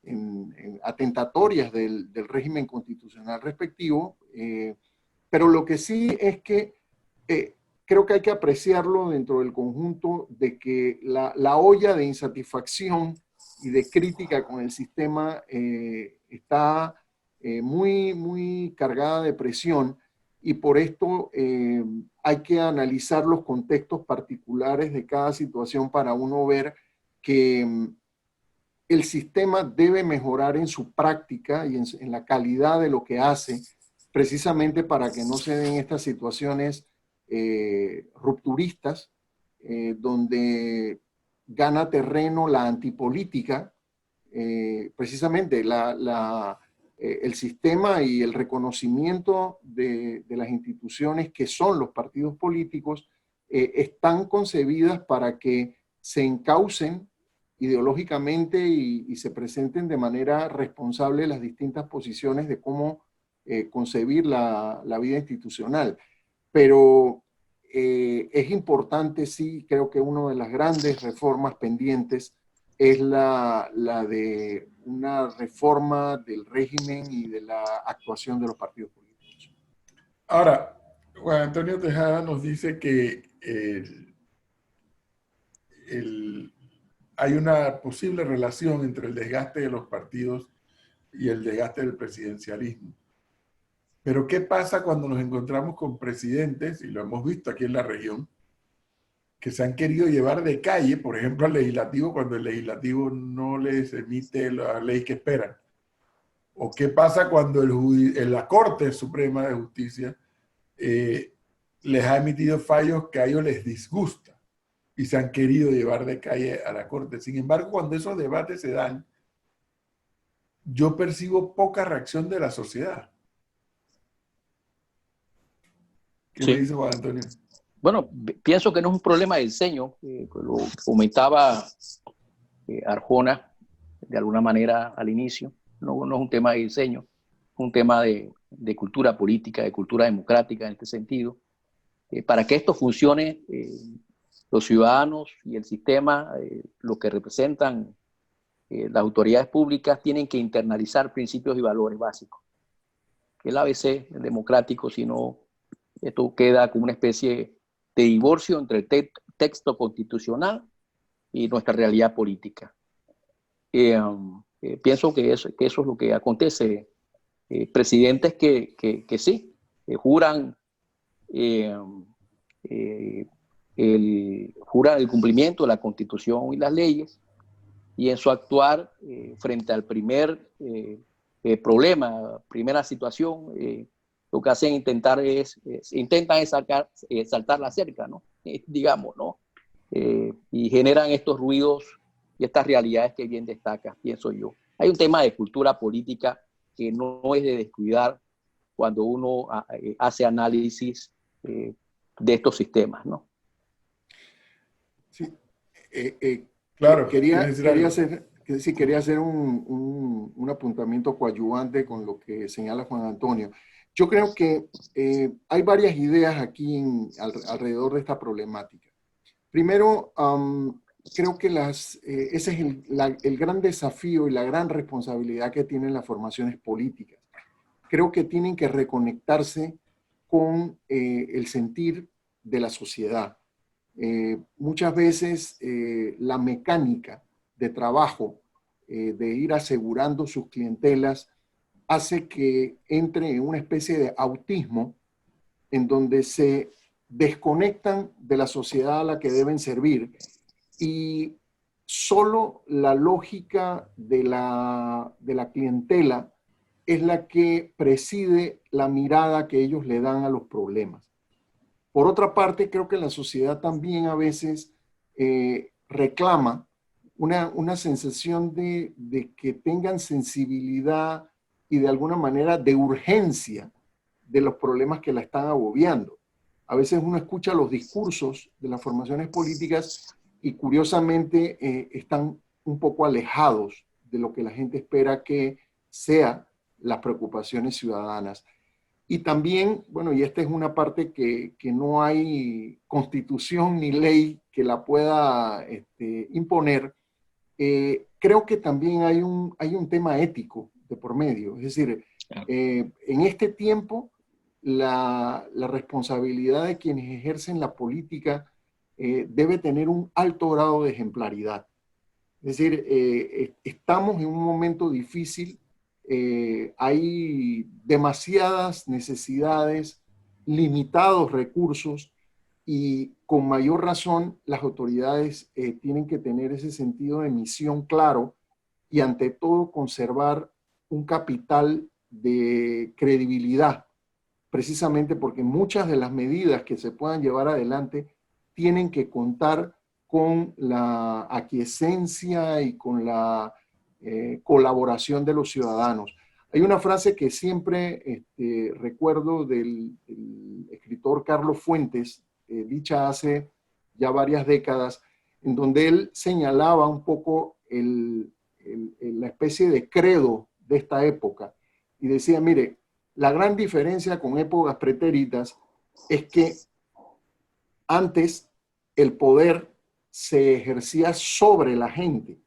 en atentatorias del régimen constitucional respectivo, pero lo que sí es que creo que hay que apreciarlo dentro del conjunto de que la olla de insatisfacción y de crítica con el sistema está muy, muy cargada de presión, y por esto hay que analizar los contextos particulares de cada situación para uno ver que el sistema debe mejorar en su práctica y en la calidad de lo que hace, precisamente para que no se den estas situaciones rupturistas, donde gana terreno la antipolítica, precisamente el sistema y el reconocimiento de las instituciones que son los partidos políticos están concebidas para que se encaucen ideológicamente y se presenten de manera responsable las distintas posiciones de cómo concebir la vida institucional. Pero es importante, sí, creo que una de las grandes reformas pendientes es la de una reforma del régimen y de la actuación de los partidos políticos. Ahora, Juan Antonio Tejada nos dice que hay una posible relación entre el desgaste de los partidos y el desgaste del presidencialismo. Pero ¿qué pasa cuando nos encontramos con presidentes, y lo hemos visto aquí en la región, que se han querido llevar de calle, por ejemplo, al legislativo, cuando el legislativo no les emite la ley que esperan? ¿O qué pasa cuando la Corte Suprema de Justicia les ha emitido fallos que a ellos les disgusta y se han querido llevar de calle a la Corte? Sin embargo, cuando esos debates se dan, yo percibo poca reacción de la sociedad. ¿Qué me dice Juan Antonio? Bueno, pienso que no es un problema de diseño, lo comentaba Arjona de alguna manera al inicio. No es un tema de diseño, es un tema de cultura política, de cultura democrática en este sentido. Para que esto funcione, los ciudadanos y el sistema, los que representan las autoridades públicas, tienen que internalizar principios y valores básicos. El ABC democrático, si no, esto queda como una especie de divorcio entre el texto constitucional y nuestra realidad política. Pienso que eso es lo que acontece. Presidentes que sí, juran el cumplimiento de la Constitución y las leyes, y en su actuar frente al primer problema, primera situación, lo que hacen intentan saltar la cerca, ¿no? Digamos, ¿no? Y generan estos ruidos y estas realidades que bien destacas, pienso yo. Hay un tema de cultura política que no es de descuidar cuando uno hace análisis de estos sistemas, ¿no? Sí. Claro, quería hacer un apuntamiento coadyuvante con lo que señala Juan Antonio. Yo creo que hay varias ideas aquí alrededor de esta problemática. Primero, creo que ese es el gran desafío y la gran responsabilidad que tienen las formaciones políticas. Creo que tienen que reconectarse con el sentir de la sociedad. Muchas veces la mecánica de trabajo, de ir asegurando sus clientelas, hace que entre en una especie de autismo en donde se desconectan de la sociedad a la que deben servir y solo la lógica de la clientela es la que preside la mirada que ellos le dan a los problemas. Por otra parte, creo que la sociedad también a veces reclama una sensación de que tengan sensibilidad y de alguna manera de urgencia de los problemas que la están agobiando. A veces uno escucha los discursos de las formaciones políticas y curiosamente están un poco alejados de lo que la gente espera que sean las preocupaciones ciudadanas. Y también, bueno, y esta es una parte que no hay constitución ni ley que la pueda imponer, creo que también hay un tema ético de por medio. Es decir, en este tiempo, la responsabilidad de quienes ejercen la política debe tener un alto grado de ejemplaridad. Es decir, estamos en un momento difícil, hay demasiadas necesidades, limitados recursos y con mayor razón las autoridades tienen que tener ese sentido de misión claro y ante todo conservar un capital de credibilidad, precisamente porque muchas de las medidas que se puedan llevar adelante tienen que contar con la aquiescencia y con la colaboración de los ciudadanos. Hay una frase que siempre recuerdo del escritor Carlos Fuentes, dicha hace ya varias décadas, en donde él señalaba un poco la especie de credo de esta época y decía, mire, la gran diferencia con épocas pretéritas es que Antes, el poder se ejercía sobre la gente.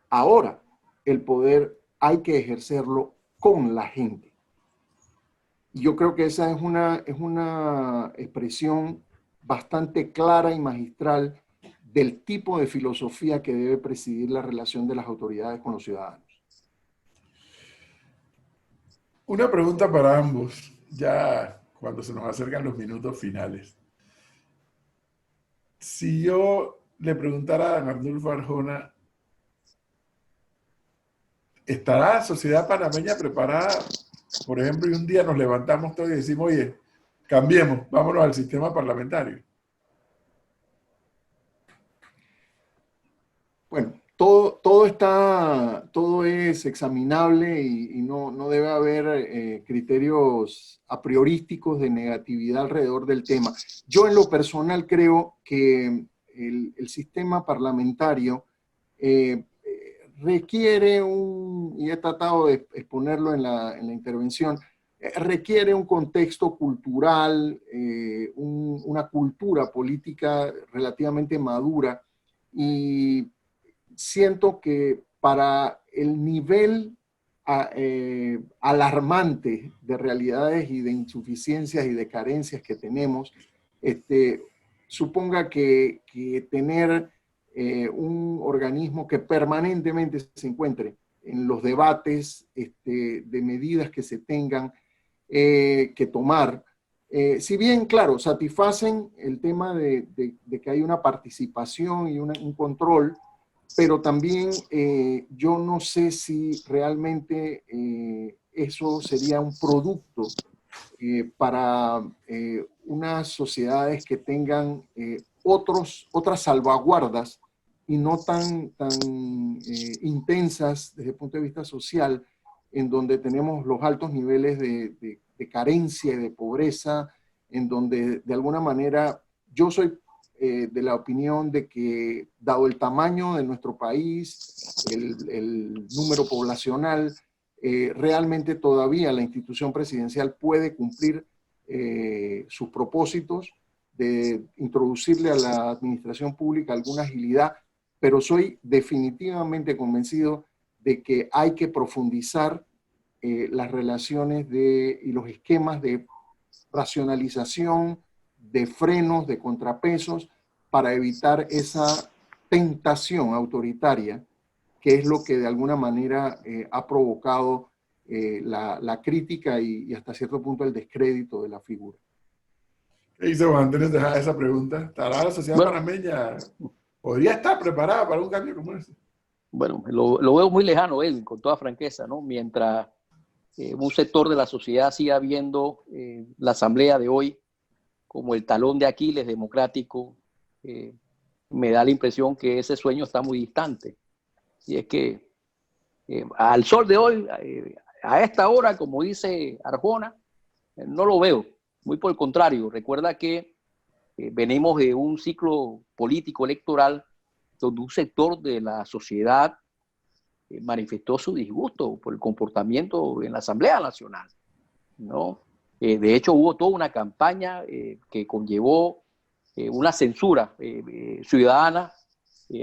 Ahora, el poder hay que ejercerlo con la gente. Y yo creo que esa es una expresión bastante clara y magistral del tipo de filosofía que debe presidir la relación de las autoridades con los ciudadanos. Una pregunta para ambos, ya cuando se nos acercan los minutos finales. Si yo le preguntara a don Arnulfo Arjona, ¿estará la sociedad panameña preparada? Por ejemplo, y un día nos levantamos todos y decimos, oye, cambiemos, vámonos al sistema parlamentario. Bueno, todo es examinable y no debe haber criterios a priorísticos de negatividad alrededor del tema. Yo en lo personal creo que el sistema parlamentario requiere y he tratado de exponerlo en la intervención, requiere un contexto cultural, una cultura política relativamente madura, y siento que para el nivel alarmante de realidades y de insuficiencias y de carencias que tenemos, suponga que tener un organismo que permanentemente se encuentre en los debates de medidas que se tengan que tomar, si bien, claro, satisfacen el tema de que hay una participación y un control, pero también yo no sé si realmente eso sería un producto para unas sociedades que tengan otras salvaguardas y no tan intensas desde el punto de vista social, en donde tenemos los altos niveles de carencia y de pobreza, en donde de alguna manera yo soy de la opinión de que, dado el tamaño de nuestro país, el número poblacional, realmente todavía la institución presidencial puede cumplir sus propósitos de introducirle a la administración pública alguna agilidad, pero soy definitivamente convencido de que hay que profundizar las relaciones y los esquemas de racionalización, de frenos, de contrapesos, para evitar esa tentación autoritaria, que es lo que de alguna manera ha provocado la crítica y hasta cierto punto el descrédito de la figura. ¿Qué dice Juan Andrés de esa pregunta? ¿Estará la sociedad panameña, podría estar preparada para un cambio como ese? Bueno, lo veo muy lejano, Edwin, con toda franqueza, ¿no? Mientras un sector de la sociedad siga viendo la asamblea de hoy como el talón de Aquiles democrático, me da la impresión que ese sueño está muy distante. Y es que al sol de hoy, a esta hora, como dice Arjona, no lo veo. Muy por el contrario, recuerda que venimos de un ciclo político electoral donde un sector de la sociedad manifestó su disgusto por el comportamiento en la Asamblea Nacional, ¿no? De hecho, hubo toda una campaña que conllevó una censura ciudadana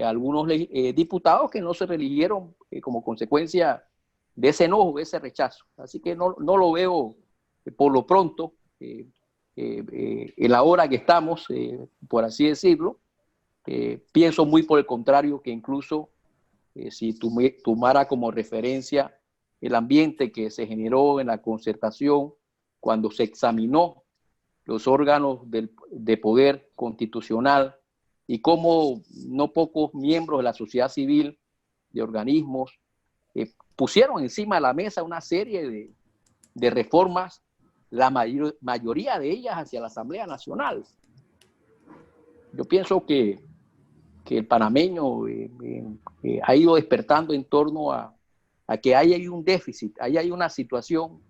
a algunos diputados que no se reeligieron como consecuencia de ese enojo, de ese rechazo. Así que no lo veo por lo pronto, en la hora que estamos, por así decirlo. Pienso muy por el contrario, que incluso si tomara como referencia el ambiente que se generó en la concertación cuando se examinó los órganos de poder constitucional y cómo no pocos miembros de la sociedad civil, de organismos, pusieron encima de la mesa una serie de reformas, la mayoría de ellas hacia la Asamblea Nacional. Yo pienso que el panameño ha ido despertando en torno a que ahí hay un déficit, ahí hay una situación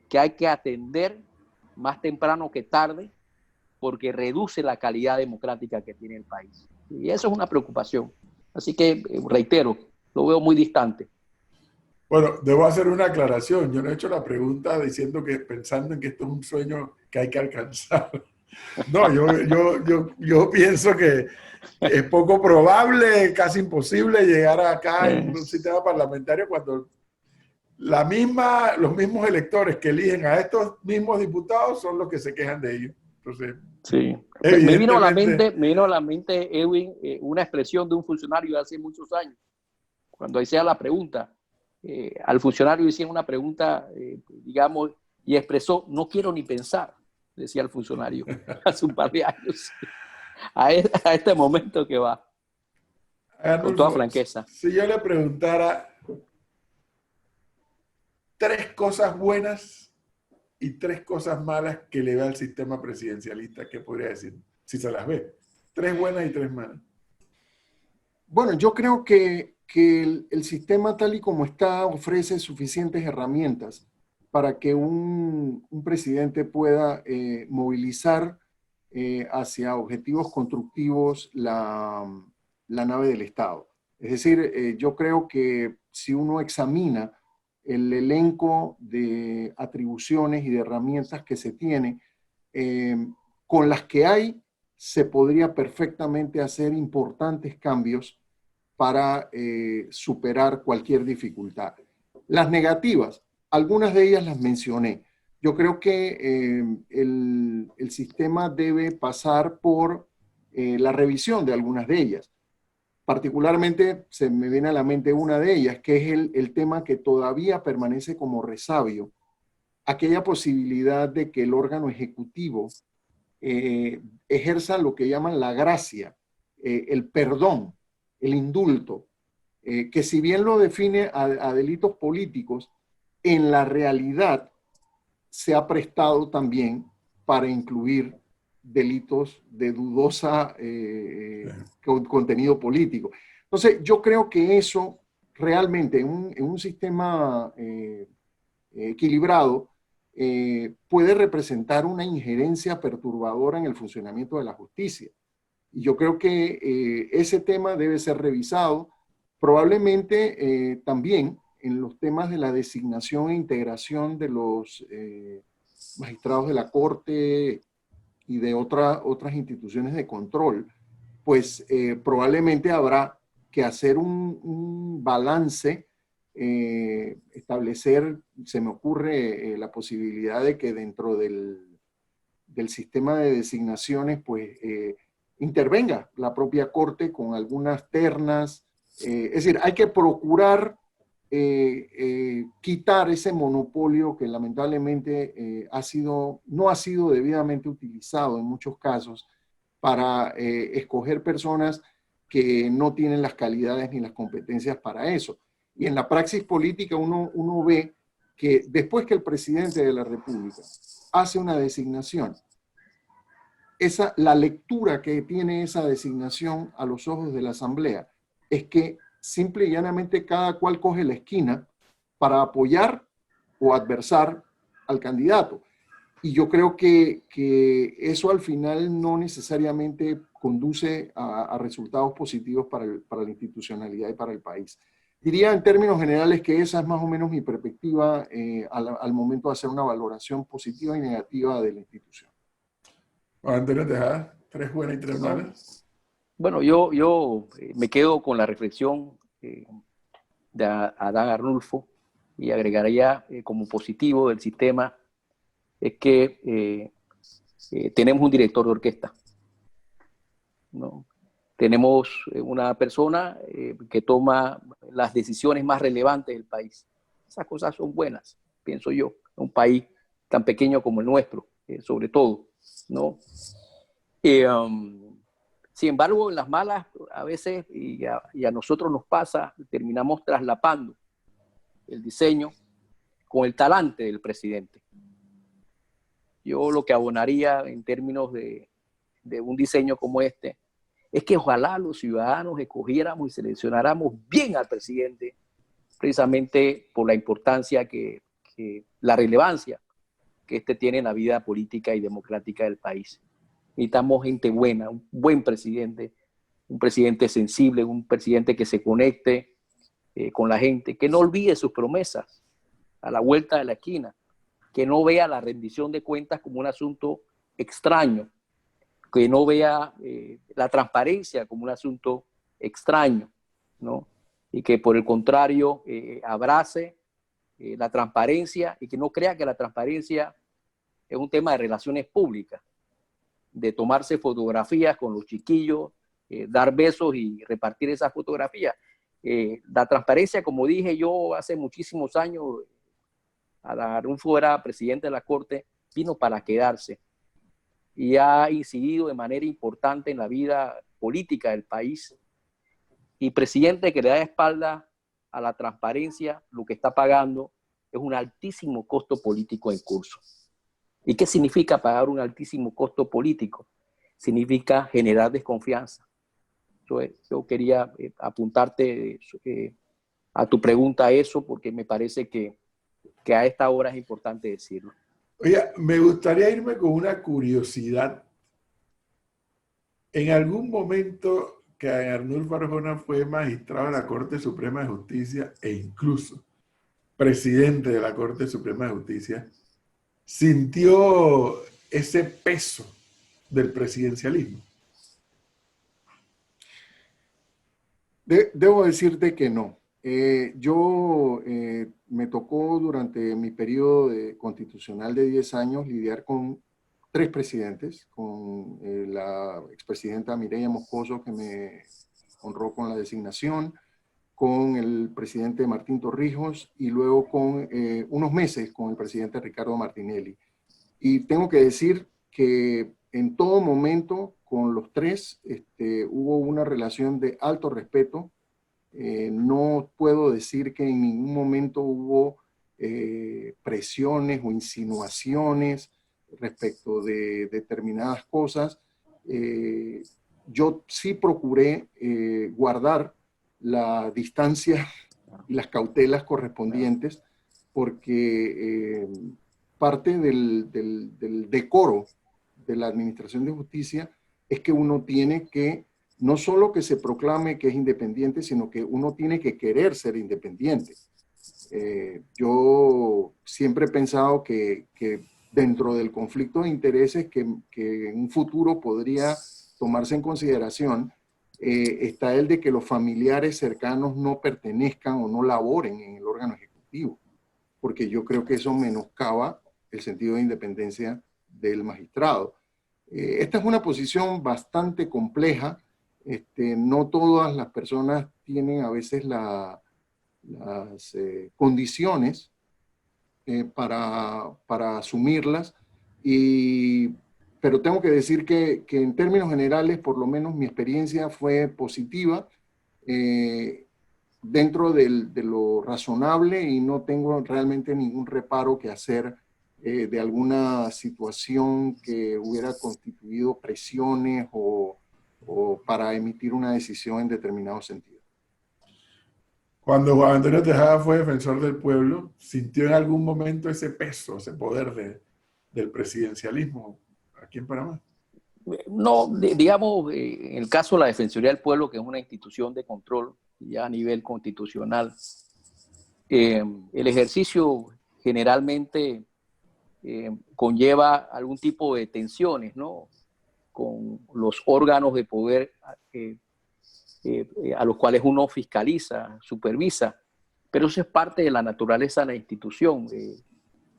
que hay que atender más temprano que tarde, porque reduce la calidad democrática que tiene el país. Y eso es una preocupación. Así que, reitero, lo veo muy distante. Bueno, debo hacer una aclaración. Yo no he hecho la pregunta pensando en que esto es un sueño que hay que alcanzar. No, yo pienso que es poco probable, casi imposible llegar acá en un sistema parlamentario cuando los mismos electores que eligen a estos mismos diputados son los que se quejan de ellos. Entonces, Sí. evidentemente, Me vino a la mente, Edwin, una expresión de un funcionario de hace muchos años. Cuando hacía la pregunta, al funcionario hicieron una pregunta, digamos, y expresó, no quiero ni pensar, decía el funcionario, hace un par de años, a este momento que va, con toda Arnulfo, franqueza. si yo le preguntara 3 cosas buenas y 3 cosas malas que le ve al sistema presidencialista, ¿qué podría decir? Si se las ve. 3 buenas y 3 malas. Bueno, yo creo que el sistema tal y como está ofrece suficientes herramientas para que un presidente pueda movilizar hacia objetivos constructivos la nave del Estado. Es decir, yo creo que si uno examina el elenco de atribuciones y de herramientas que se tiene, con las que hay, se podría perfectamente hacer importantes cambios para superar cualquier dificultad. Las negativas, algunas de ellas las mencioné. Yo creo que el sistema debe pasar por la revisión de algunas de ellas. Particularmente se me viene a la mente una de ellas, que es el tema que todavía permanece como resabio, aquella posibilidad de que el órgano ejecutivo ejerza lo que llaman la gracia, el perdón, el indulto, que si bien lo define a delitos políticos, en la realidad se ha prestado también para incluir delitos de dudosa contenido político. Entonces, yo creo que eso realmente en un sistema equilibrado puede representar una injerencia perturbadora en el funcionamiento de la justicia. Y yo creo que ese tema debe ser revisado, probablemente también en los temas de la designación e integración de los magistrados de la Corte y de otras instituciones de control, pues probablemente habrá que hacer un balance, establecer, se me ocurre la posibilidad de que dentro del sistema de designaciones, pues intervenga la propia Corte con algunas ternas. Es decir, hay que procurar quitar ese monopolio que lamentablemente no ha sido debidamente utilizado en muchos casos para escoger personas que no tienen las calidades ni las competencias para eso. Y en la praxis política uno ve que después que el presidente de la República hace una designación, la lectura que tiene esa designación a los ojos de la Asamblea es que simple y llanamente cada cual coge la esquina para apoyar o adversar al candidato. Y yo creo que eso al final no necesariamente conduce a resultados positivos para la institucionalidad y para el país. Diría en términos generales que esa es más o menos mi perspectiva al momento de hacer una valoración positiva y negativa de la institución. Juan Antonio Tejada, 3 buenas y 3 malas. Bueno, yo me quedo con la reflexión de Adán Arnulfo y agregaría como positivo del sistema es que tenemos un director de orquesta, ¿no? Tenemos una persona que toma las decisiones más relevantes del país. Esas cosas son buenas, pienso yo, en un país tan pequeño como el nuestro, sobre todo, ¿no? Sin embargo, en las malas, a veces, y a nosotros nos pasa, terminamos traslapando el diseño con el talante del presidente. Yo lo que abonaría en términos de un diseño como este es que ojalá los ciudadanos escogiéramos y seleccionáramos bien al presidente, precisamente por la importancia la relevancia que este tiene en la vida política y democrática del país. Necesitamos gente buena, un buen presidente, un presidente sensible, un presidente que se conecte con la gente, que no olvide sus promesas a la vuelta de la esquina, que no vea la rendición de cuentas como un asunto extraño que no vea la transparencia como un asunto extraño, ¿no? Y que por el contrario abrace la transparencia y que no crea que la transparencia es un tema de relaciones públicas, de tomarse fotografías con los chiquillos, dar besos y repartir esas fotografías. La transparencia, como dije yo hace muchísimos años, Arnulfo era presidente de la Corte, vino para quedarse y ha incidido de manera importante en la vida política del país. Y presidente que le da espalda a la transparencia, lo que está pagando es un altísimo costo político en curso. ¿Y qué significa pagar un altísimo costo político? Significa generar desconfianza. Yo quería apuntarte a tu pregunta a eso, porque me parece que a esta hora es importante decirlo. Oye, me gustaría irme con una curiosidad. En algún momento que Arnulfo Arjona fue magistrado de la Corte Suprema de Justicia e incluso presidente de la Corte Suprema de Justicia, sintió ese peso del presidencialismo. Debo decirte que no. Me tocó durante mi periodo constitucional de 10 años lidiar con 3 presidentes, con la expresidenta Mireya Moscoso, que me honró con la designación, con el presidente Martín Torrijos y luego con unos meses con el presidente Ricardo Martinelli. Y tengo que decir que en todo momento con los 3 hubo una relación de alto respeto. No puedo decir que en ningún momento hubo presiones o insinuaciones respecto de determinadas cosas. Yo sí procuré guardar la distancia y las cautelas correspondientes, porque parte del decoro de la Administración de Justicia es que uno tiene que, no solo que se proclame que es independiente, sino que uno tiene que querer ser independiente. Yo siempre he pensado que dentro del conflicto de intereses que en un futuro podría tomarse en consideración, está el de que los familiares cercanos no pertenezcan o no laboren en el órgano ejecutivo, porque yo creo que eso menoscaba el sentido de independencia del magistrado. Esta es una posición bastante compleja. No todas las personas tienen a veces las condiciones para asumirlas, pero tengo que decir que en términos generales, por lo menos mi experiencia fue positiva, dentro de lo razonable, y no tengo realmente ningún reparo que hacer de alguna situación que hubiera constituido presiones o para emitir una decisión en determinado sentido. Cuando Juan Antonio Tejada fue defensor del pueblo, ¿sintió en algún momento ese peso, ese poder del presidencialismo aquí en Panamá? No, digamos, en el caso de la Defensoría del Pueblo, que es una institución de control ya a nivel constitucional, el ejercicio generalmente conlleva algún tipo de tensiones, ¿no? Con los órganos de poder a los cuales uno fiscaliza, supervisa, pero eso es parte de la naturaleza de la institución.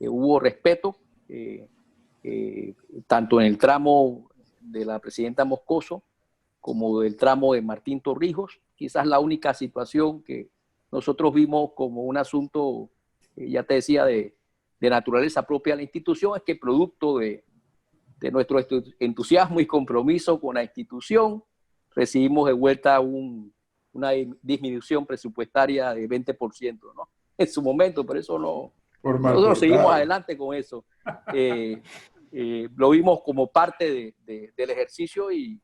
Hubo respeto, tanto en el tramo de la presidenta Moscoso como del tramo de Martín Torrijos. Quizás la única situación que nosotros vimos como un asunto, ya te decía, de naturaleza propia de la institución, es que producto de nuestro entusiasmo y compromiso con la institución, recibimos de vuelta una disminución presupuestaria de 20%, ¿no? En su momento, pero eso no... Nosotros seguimos adelante con eso. Lo vimos como parte del ejercicio y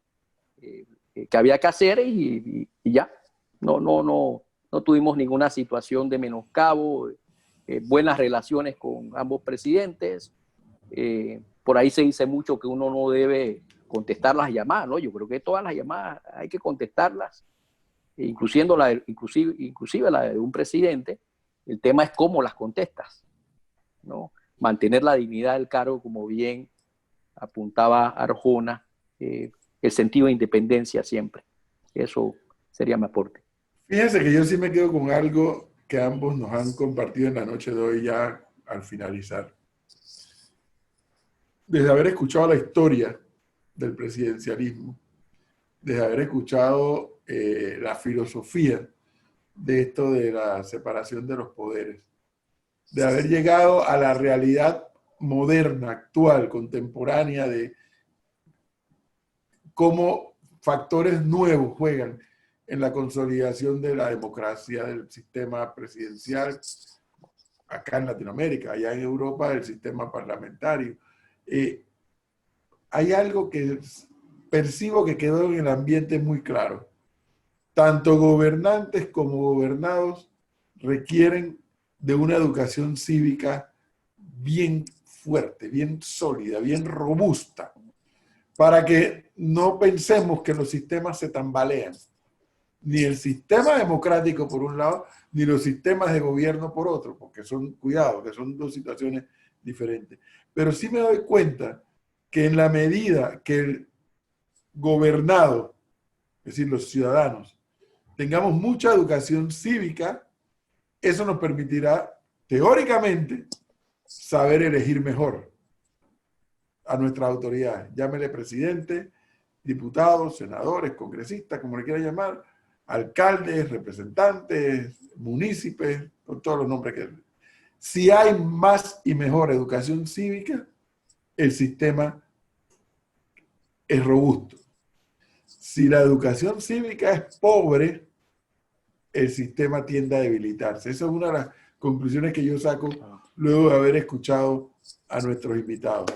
que había que hacer y ya. No tuvimos ninguna situación de menoscabo, buenas relaciones con ambos presidentes. Por ahí se dice mucho que uno no debe contestar las llamadas, ¿no? Yo creo que todas las llamadas hay que contestarlas, inclusive la de un presidente. El tema es cómo las contestas, ¿no? Mantener la dignidad del cargo, como bien apuntaba Arjona, el sentido de independencia siempre. Eso sería mi aporte. Fíjense que yo sí me quedo con algo que ambos nos han compartido en la noche de hoy ya al finalizar. Desde haber escuchado la historia del presidencialismo, desde haber escuchado la filosofía de esto de la separación de los poderes, de haber llegado a la realidad moderna, actual, contemporánea, de cómo factores nuevos juegan en la consolidación de la democracia, del sistema presidencial, acá en Latinoamérica, allá en Europa, del sistema parlamentario. Hay algo que percibo que quedó en el ambiente muy claro. Tanto gobernantes como gobernados requieren de una educación cívica bien fuerte, bien sólida, bien robusta, para que no pensemos que los sistemas se tambalean. Ni el sistema democrático por un lado, ni los sistemas de gobierno por otro, porque son, cuidado, que son dos situaciones diferentes. Pero sí me doy cuenta que en la medida que el gobernado, es decir, los ciudadanos, tengamos mucha educación cívica, eso nos permitirá, teóricamente, saber elegir mejor a nuestras autoridades. Llámele presidente, diputados, senadores, congresistas, como le quiera llamar, alcaldes, representantes, municipios, con todos los nombres que... Si hay más y mejor educación cívica, el sistema es robusto. Si la educación cívica es pobre, el sistema tiende a debilitarse. Esa es una de las conclusiones que yo saco luego de haber escuchado a nuestros invitados.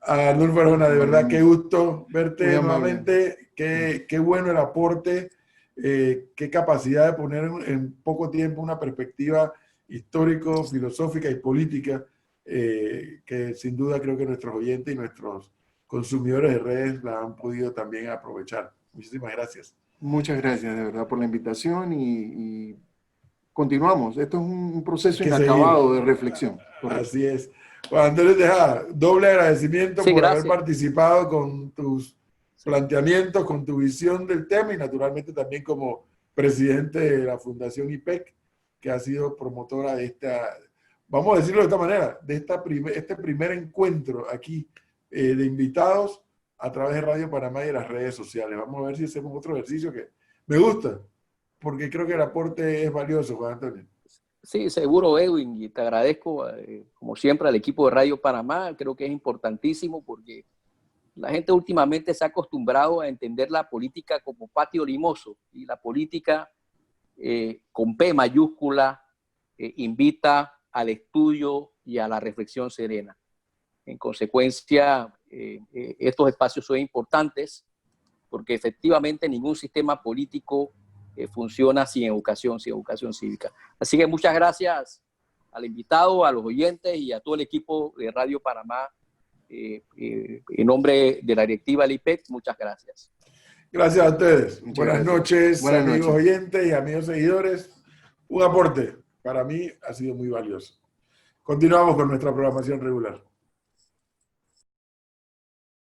Arnulfo Arjona, de verdad, qué gusto verte nuevamente. Qué bueno el aporte, qué capacidad de poner en poco tiempo una perspectiva histórico, filosófica y política que sin duda creo que nuestros oyentes y nuestros consumidores de redes la han podido también aprovechar. Muchísimas gracias. Muchas gracias, de verdad, por la invitación y continuamos. Esto es un proceso inacabado de reflexión. Correcto. Así es. Juan Antonio Tejada, doble agradecimiento por haber participado con tus planteamientos, con tu visión del tema y naturalmente también como presidente de la Fundación IPEC, que ha sido promotora de esta, vamos a decirlo de esta manera, de este primer encuentro aquí de invitados a través de Radio Panamá y de las redes sociales. Vamos a ver si hacemos otro ejercicio que me gusta, porque creo que el aporte es valioso, Juan Antonio. Sí, seguro, Edwin, y te agradezco, como siempre, al equipo de Radio Panamá. Creo que es importantísimo porque la gente últimamente se ha acostumbrado a entender la política como patio limoso, y la política con P mayúscula invita al estudio y a la reflexión serena. En consecuencia, estos espacios son importantes porque efectivamente ningún sistema político funciona sin educación cívica. Así que muchas gracias al invitado, a los oyentes y a todo el equipo de Radio Panamá. En nombre de la directiva del IPEC, muchas gracias. Gracias a ustedes. Buenas noches, amigos oyentes y amigos seguidores. Un aporte para mí ha sido muy valioso. Continuamos con nuestra programación regular.